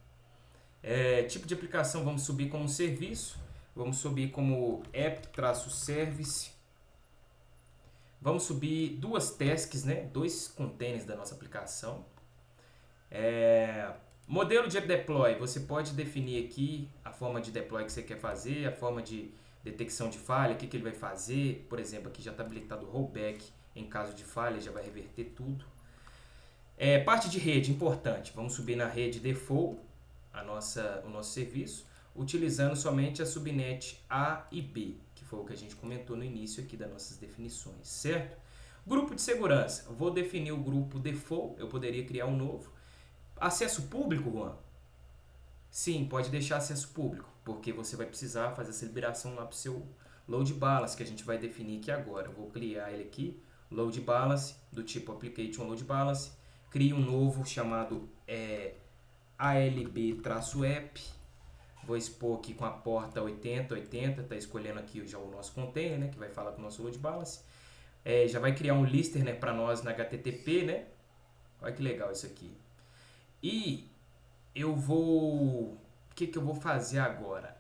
Tipo de aplicação, vamos subir como serviço, vamos subir como app-service. Vamos subir duas tasks, né? 2 containers da nossa aplicação. Modelo de deploy, você pode definir aqui a forma de deploy que você quer fazer, a forma de detecção de falha, o que ele vai fazer. Por exemplo, aqui já está habilitado o rollback. Em caso de falha, já vai reverter tudo. Parte de rede, importante. Vamos subir na rede default o nosso serviço, utilizando somente a subnet A e B, que foi o que a gente comentou no início aqui das nossas definições, certo? Grupo de segurança. Vou definir o grupo default, eu poderia criar um novo. Acesso público, Juan? Sim, pode deixar acesso público, porque você vai precisar fazer essa liberação lá para o seu load balance, que a gente vai definir aqui agora. Eu vou criar ele aqui. Load balance, do tipo application load balance, crio um novo chamado ALB-app, vou expor aqui com a porta 8080, está escolhendo aqui já o nosso container, né, que vai falar com o nosso load balance, já vai criar um lister, né, para nós na HTTP, né, olha que legal isso aqui, e eu vou, o que eu vou fazer agora,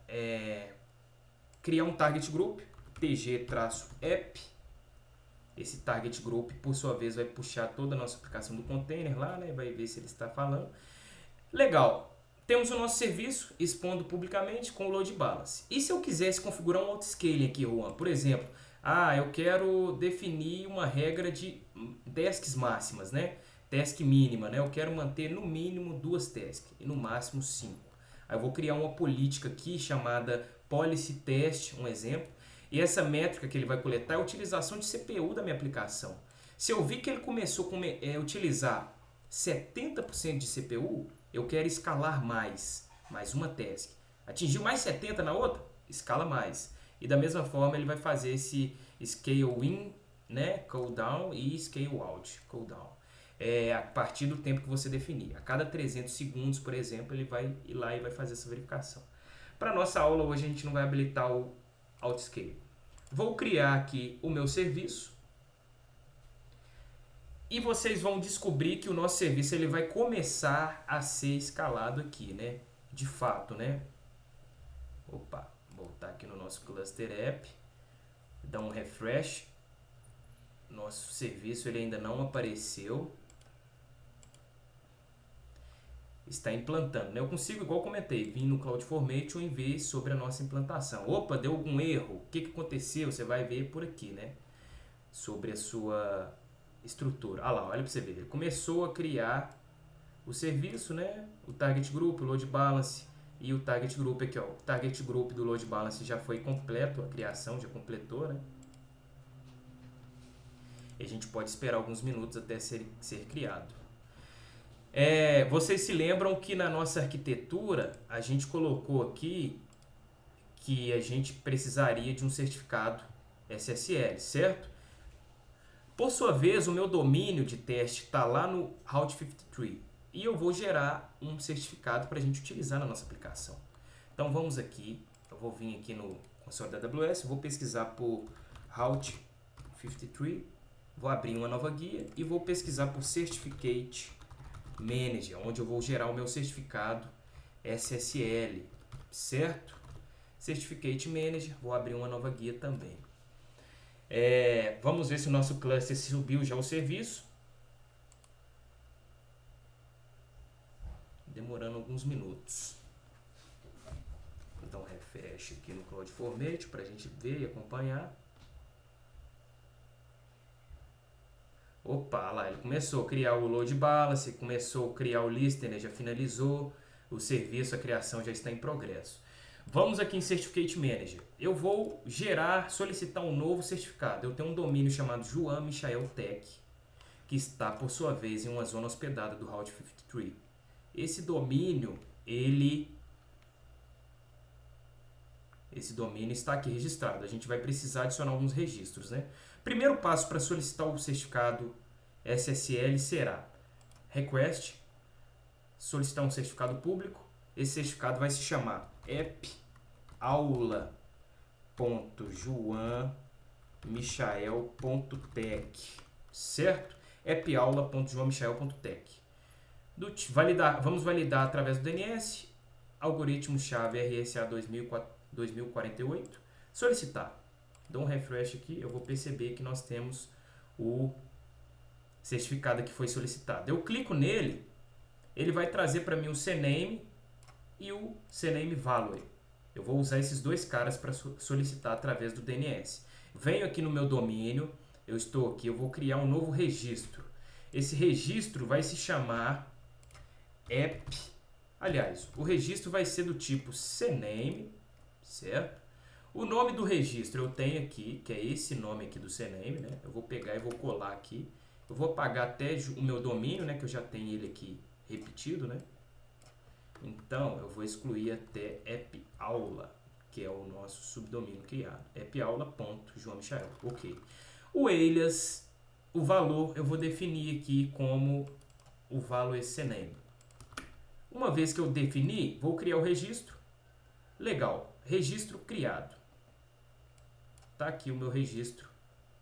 criar um target group, tg-app. Esse target group, por sua vez, vai puxar toda a nossa aplicação do container lá, né? Vai ver se ele está falando. Legal. Temos o nosso serviço expondo publicamente com o load balance. E se eu quisesse configurar um autoscaling aqui, Juan? Por exemplo, eu quero definir uma regra de tasks máximas, né? Task mínima, né? Eu quero manter no mínimo 2 tasks e no máximo 5. Aí eu vou criar uma política aqui chamada policy test, um exemplo. E essa métrica que ele vai coletar é a utilização de CPU da minha aplicação. Se eu vi que ele começou a utilizar 70% de CPU, eu quero escalar mais uma task. Atingiu mais 70 na outra? Escala mais. E da mesma forma ele vai fazer esse scale in, né, cooldown e scale out, cooldown. A partir do tempo que você definir. A cada 300 segundos, por exemplo, ele vai ir lá e vai fazer essa verificação. Para nossa aula hoje a gente não vai habilitar o Outscale. Vou criar aqui o meu serviço e vocês vão descobrir que o nosso serviço ele vai começar a ser escalado aqui, né? De fato, né? Opa, voltar aqui no nosso Cluster App, dar um refresh. Nosso serviço ele ainda não apareceu. Está implantando, né? Eu consigo, igual comentei, vir no CloudFormation e ver sobre a nossa implantação. Opa, deu algum erro? O que aconteceu? Você vai ver por aqui, né? Sobre a sua estrutura. Ah lá, olha para você ver. Ele começou a criar o serviço, né? O Target Group, o Load Balance e o Target Group aqui, ó. O Target Group do Load Balance já foi completo, a criação já completou, né? E a gente pode esperar alguns minutos até ser criado. Vocês se lembram que na nossa arquitetura a gente colocou aqui que a gente precisaria de um certificado SSL, certo? Por sua vez, o meu domínio de teste está lá no Route 53 e eu vou gerar um certificado para a gente utilizar na nossa aplicação. Então vamos aqui, eu vou vir aqui no console da AWS, vou pesquisar por Route 53, vou abrir uma nova guia e vou pesquisar por Certificate Manager, onde eu vou gerar o meu certificado SSL, certo? Certificate Manager, vou abrir uma nova guia também. Vamos ver se o nosso cluster subiu já o serviço. Demorando alguns minutos. Vou dar um refresh aqui no CloudFormation para a gente ver e acompanhar. Opa, lá, ele começou a criar o Load Balance, começou a criar o Listener, já finalizou o serviço, a criação já está em progresso. Vamos aqui em Certificate Manager. Eu vou solicitar um novo certificado. Eu tenho um domínio chamado João Michael Tech, que está, por sua vez, em uma zona hospedada do Route 53. Esse domínio está aqui registrado. A gente vai precisar adicionar alguns registros, né? Primeiro passo para solicitar o certificado SSL será request, solicitar um certificado público. Esse certificado vai se chamar appaula.joanmichael.tech, certo? appaula.joanmichael.tech. Vamos validar através do DNS, algoritmo-chave RSA 2048, solicitar. Dou um refresh aqui, eu vou perceber que nós temos o certificado que foi solicitado. Eu clico nele, ele vai trazer para mim o CNAME e o CNAME Value. Eu vou usar esses dois caras para solicitar através do DNS. Venho aqui no meu domínio, eu estou aqui, eu vou criar um novo registro. Esse registro vai se chamar o registro vai ser do tipo CNAME, certo? O nome do registro eu tenho aqui, que é esse nome aqui do CNAME, né? Eu vou pegar e vou colar aqui. Eu vou apagar até o meu domínio, né? Que eu já tenho ele aqui repetido, né? Então, eu vou excluir até appaula, que é o nosso subdomínio criado. appaula.joanmichael. Ok. O alias, o valor, eu vou definir aqui como o valor CNAME. Uma vez que eu definir, vou criar o registro. Legal. Registro criado. Tá aqui o meu registro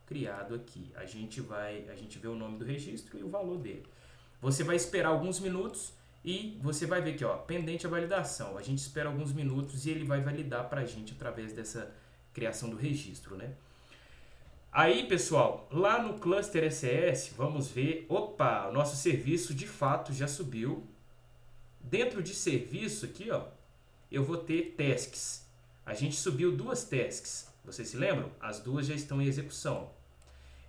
criado aqui. A gente vê o nome do registro e o valor dele. Você vai esperar alguns minutos e você vai ver aqui, ó, pendente a validação. A gente espera alguns minutos e ele vai validar para a gente através dessa criação do registro, né? Aí, pessoal, lá no Cluster SS, vamos ver, opa, o nosso serviço de fato já subiu. Dentro de serviço aqui, ó, eu vou ter tasks. A gente subiu 2 tasks. Vocês se lembram? As 2 já estão em execução.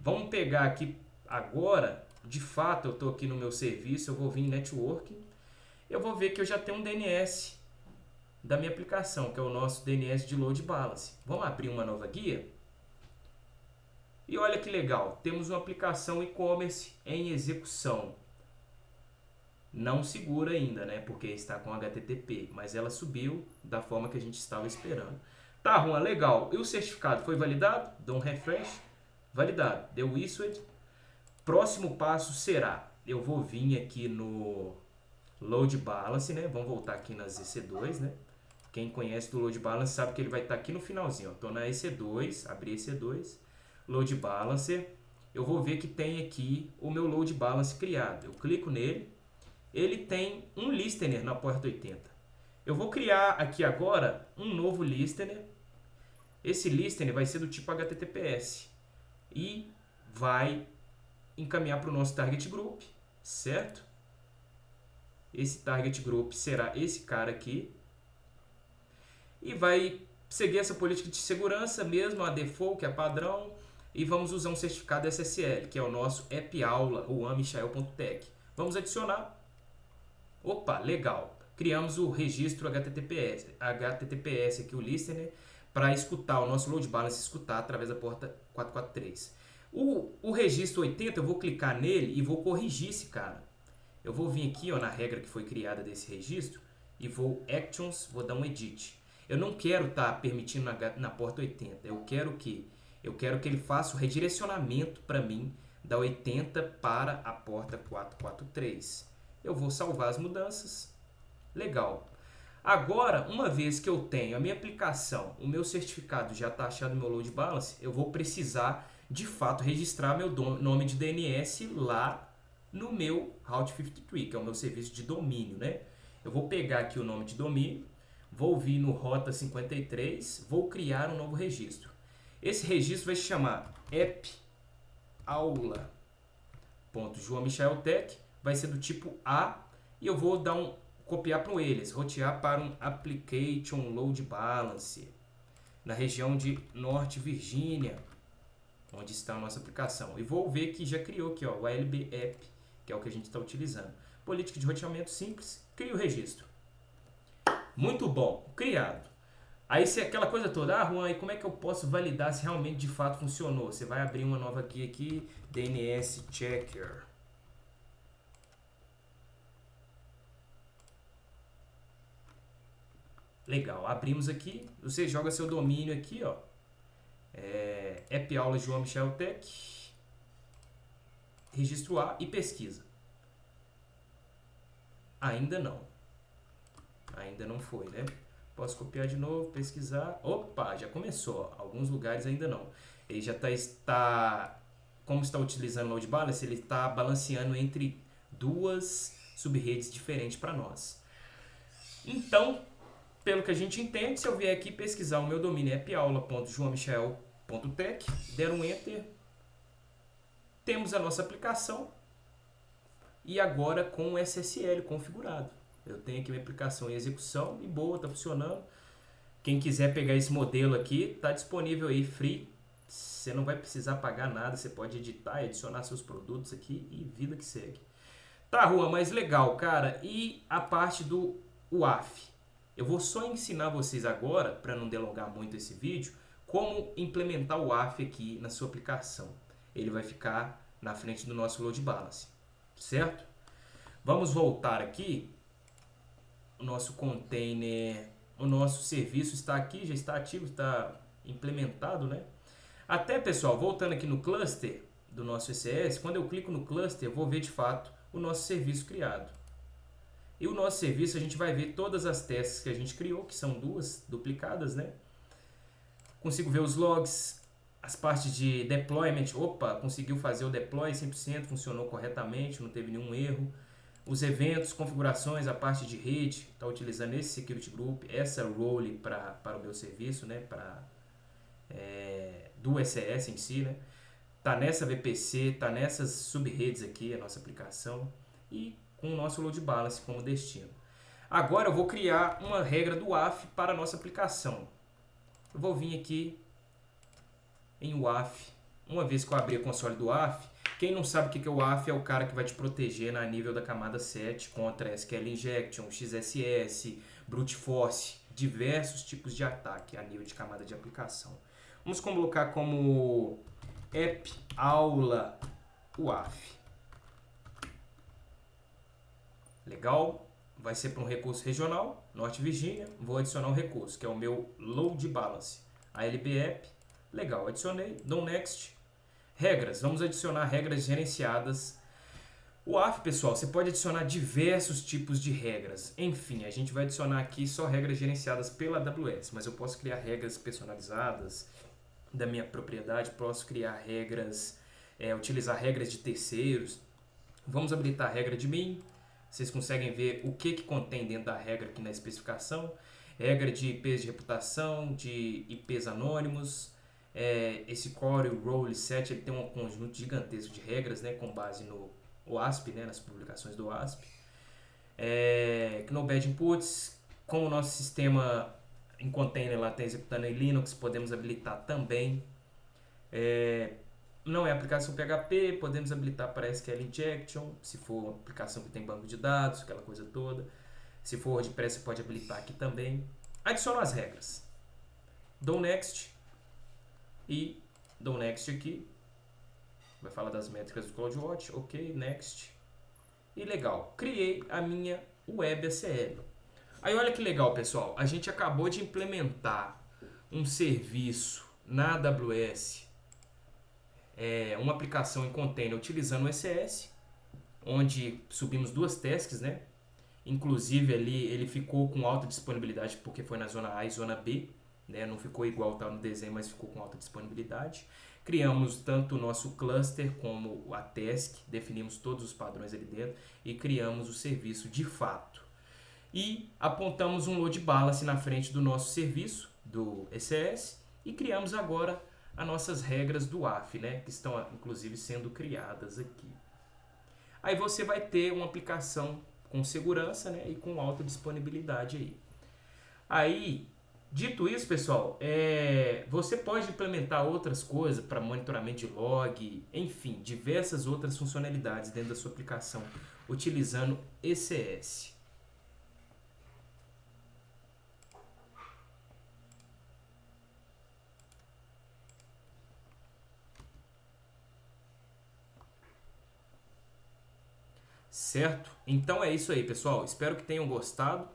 Vamos pegar aqui agora, de fato, eu estou aqui no meu serviço, eu vou vir em Networking. Eu vou ver que eu já tenho um DNS da minha aplicação, que é o nosso DNS de Load Balance. Vamos abrir uma nova guia? E olha que legal, temos uma aplicação e-commerce em execução. Não segura ainda, né? Porque está com HTTP, mas ela subiu da forma que a gente estava esperando. Tá, Juan, legal. E o certificado foi validado? Dou um refresh. Validado. Deu issued. Próximo passo será, eu vou vir aqui no Load Balance, né? Vamos voltar aqui nas EC2, né? Quem conhece do Load Balance sabe que ele vai estar aqui no finalzinho. Estou na EC2, abri EC2, Load Balancer. Eu vou ver que tem aqui o meu Load Balance criado. Eu clico nele. Ele tem um listener na porta 80. Eu vou criar aqui agora um novo listener. Esse listener vai ser do tipo HTTPS e vai encaminhar para o nosso target group, certo? Esse target group será esse cara aqui e vai seguir essa política de segurança mesmo, a default, que é padrão, e vamos usar um certificado SSL, que é o nosso app aula, o amichael.tech. Vamos adicionar. Opa, legal. Criamos o registro HTTPS aqui, o listener, para escutar, o nosso load balance escutar através da porta 443. O registro 80, eu vou clicar nele e vou corrigir esse cara. Eu vou vir aqui ó, na regra que foi criada desse registro e vou Actions, vou dar um Edit. Eu não quero estar permitindo na porta 80, eu quero que ele faça o redirecionamento para mim da 80 para a porta 443. Eu vou salvar as mudanças. Legal. Agora, uma vez que eu tenho a minha aplicação, o meu certificado já está achado no meu load balance, eu vou precisar, de fato, registrar meu nome de DNS lá no meu Route 53, que é o meu serviço de domínio, né? Eu vou pegar aqui o nome de domínio, vou vir no Rota 53, vou criar um novo registro. Esse registro vai se chamar appaula.joaomicheltech, vai ser do tipo A, e eu vou dar copiar para eles, rotear para um Application Load Balance, na região de Norte Virgínia, onde está a nossa aplicação. E vou ver que já criou aqui, ó, o ALB App, que é o que a gente está utilizando. Política de roteamento simples, cria o registro. Muito bom, criado. Aí se aquela coisa toda, Juan, e como é que eu posso validar se realmente de fato funcionou? Você vai abrir uma nova guia aqui, DNS Checker. Legal, abrimos aqui, você joga seu domínio aqui, ó, app aula João Michel Tech, registro A e pesquisa. Ainda não foi, né? Posso copiar de novo, pesquisar, opa, já começou, ó. Alguns lugares ainda não. Ele já como está utilizando o load balance, ele está balanceando entre duas subredes diferentes para nós. Então, pelo que a gente entende, se eu vier aqui pesquisar o meu domínio appaula.joaomichel.tech, der um Enter, temos a nossa aplicação e agora com o SSL configurado. Eu tenho aqui minha aplicação em execução e boa, está funcionando. Quem quiser pegar esse modelo aqui, está disponível aí, free. Você não vai precisar pagar nada, você pode editar e adicionar seus produtos aqui e vida que segue. Tá, Juan, mas legal, cara. E a parte do WAF? Eu vou só ensinar vocês agora, para não delongar muito esse vídeo, como implementar o WAF aqui na sua aplicação. Ele vai ficar na frente do nosso load balance, certo? Vamos voltar aqui. O nosso container, o nosso serviço está aqui, já está ativo, está implementado, né? Até, pessoal, voltando aqui no cluster do nosso ECS, quando eu clico no cluster, eu vou ver de fato o nosso serviço criado. E o nosso serviço, a gente vai ver todas as tasks que a gente criou, que são duas duplicadas, né? Consigo ver os logs, as partes de deployment. Opa, conseguiu fazer o deploy 100%, funcionou corretamente, não teve nenhum erro. Os eventos, configurações, a parte de rede, está utilizando esse security group, essa role para o meu serviço, né? Do ECS em si, né? Tá nessa VPC, tá nessas subredes aqui, a nossa aplicação. E com o nosso load balance como destino. Agora eu vou criar uma regra do WAF para a nossa aplicação. Eu vou vir aqui em WAF. Uma vez que eu abrir a console do WAF, quem não sabe o que é o WAF é o cara que vai te proteger na nível da camada 7 contra SQL Injection, XSS, Brute Force, diversos tipos de ataque a nível de camada de aplicação. Vamos colocar como app aula UAF. Legal? Vai ser para um recurso regional, Norte Virgínia. Vou adicionar um recurso, que é o meu Load Balance. ALB App. Legal, adicionei. Dou Next. Regras. Vamos adicionar regras gerenciadas. O AF, pessoal, você pode adicionar diversos tipos de regras. Enfim, a gente vai adicionar aqui só regras gerenciadas pela AWS, mas eu posso criar regras personalizadas da minha propriedade, posso criar regras, utilizar regras de terceiros. Vamos habilitar a regra de mim. Vocês conseguem ver o que contém dentro da regra aqui na especificação. Regra de IPs de reputação, de IPs anônimos. Esse Core Role Set ele tem um conjunto gigantesco de regras, né, com base no OASP, né, nas publicações do OASP. Knowbad Inputs, como o nosso sistema em container lá está executando em Linux, podemos habilitar também. Não é aplicação PHP, podemos habilitar para SQL Injection, se for uma aplicação que tem banco de dados, aquela coisa toda. Se for WordPress, você pode habilitar aqui também. Adiciono as regras. Dou Next e dou Next aqui. Vai falar das métricas do CloudWatch. Ok, Next. E legal, criei a minha Web ACL. Aí olha que legal, pessoal. A gente acabou de implementar um serviço na AWS, uma aplicação em container utilizando o ECS, onde subimos 2 tasks, né? Inclusive ali ele ficou com alta disponibilidade porque foi na zona A e zona B, né? Não ficou igual tá no desenho, mas ficou com alta disponibilidade. Criamos tanto o nosso cluster como a task, definimos todos os padrões ali dentro e criamos o serviço de fato. E apontamos um load balance na frente do nosso serviço, do ECS, e criamos agora as nossas regras do AF, né, que estão inclusive sendo criadas aqui. Aí você vai ter uma aplicação com segurança, né, e com alta disponibilidade aí. Aí, dito isso, pessoal, você pode implementar outras coisas para monitoramento de log, enfim, diversas outras funcionalidades dentro da sua aplicação utilizando ECS. Certo? Então é isso aí, pessoal. Espero que tenham gostado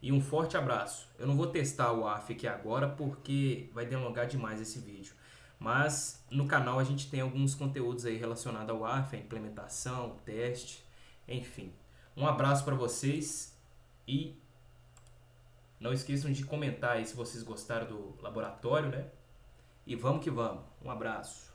e um forte abraço. Eu não vou testar o AF aqui agora porque vai delongar demais esse vídeo. Mas no canal a gente tem alguns conteúdos aí relacionados ao AF, a implementação, o teste, enfim. Um abraço para vocês e não esqueçam de comentar aí se vocês gostaram do laboratório, né? E vamos que vamos. Um abraço.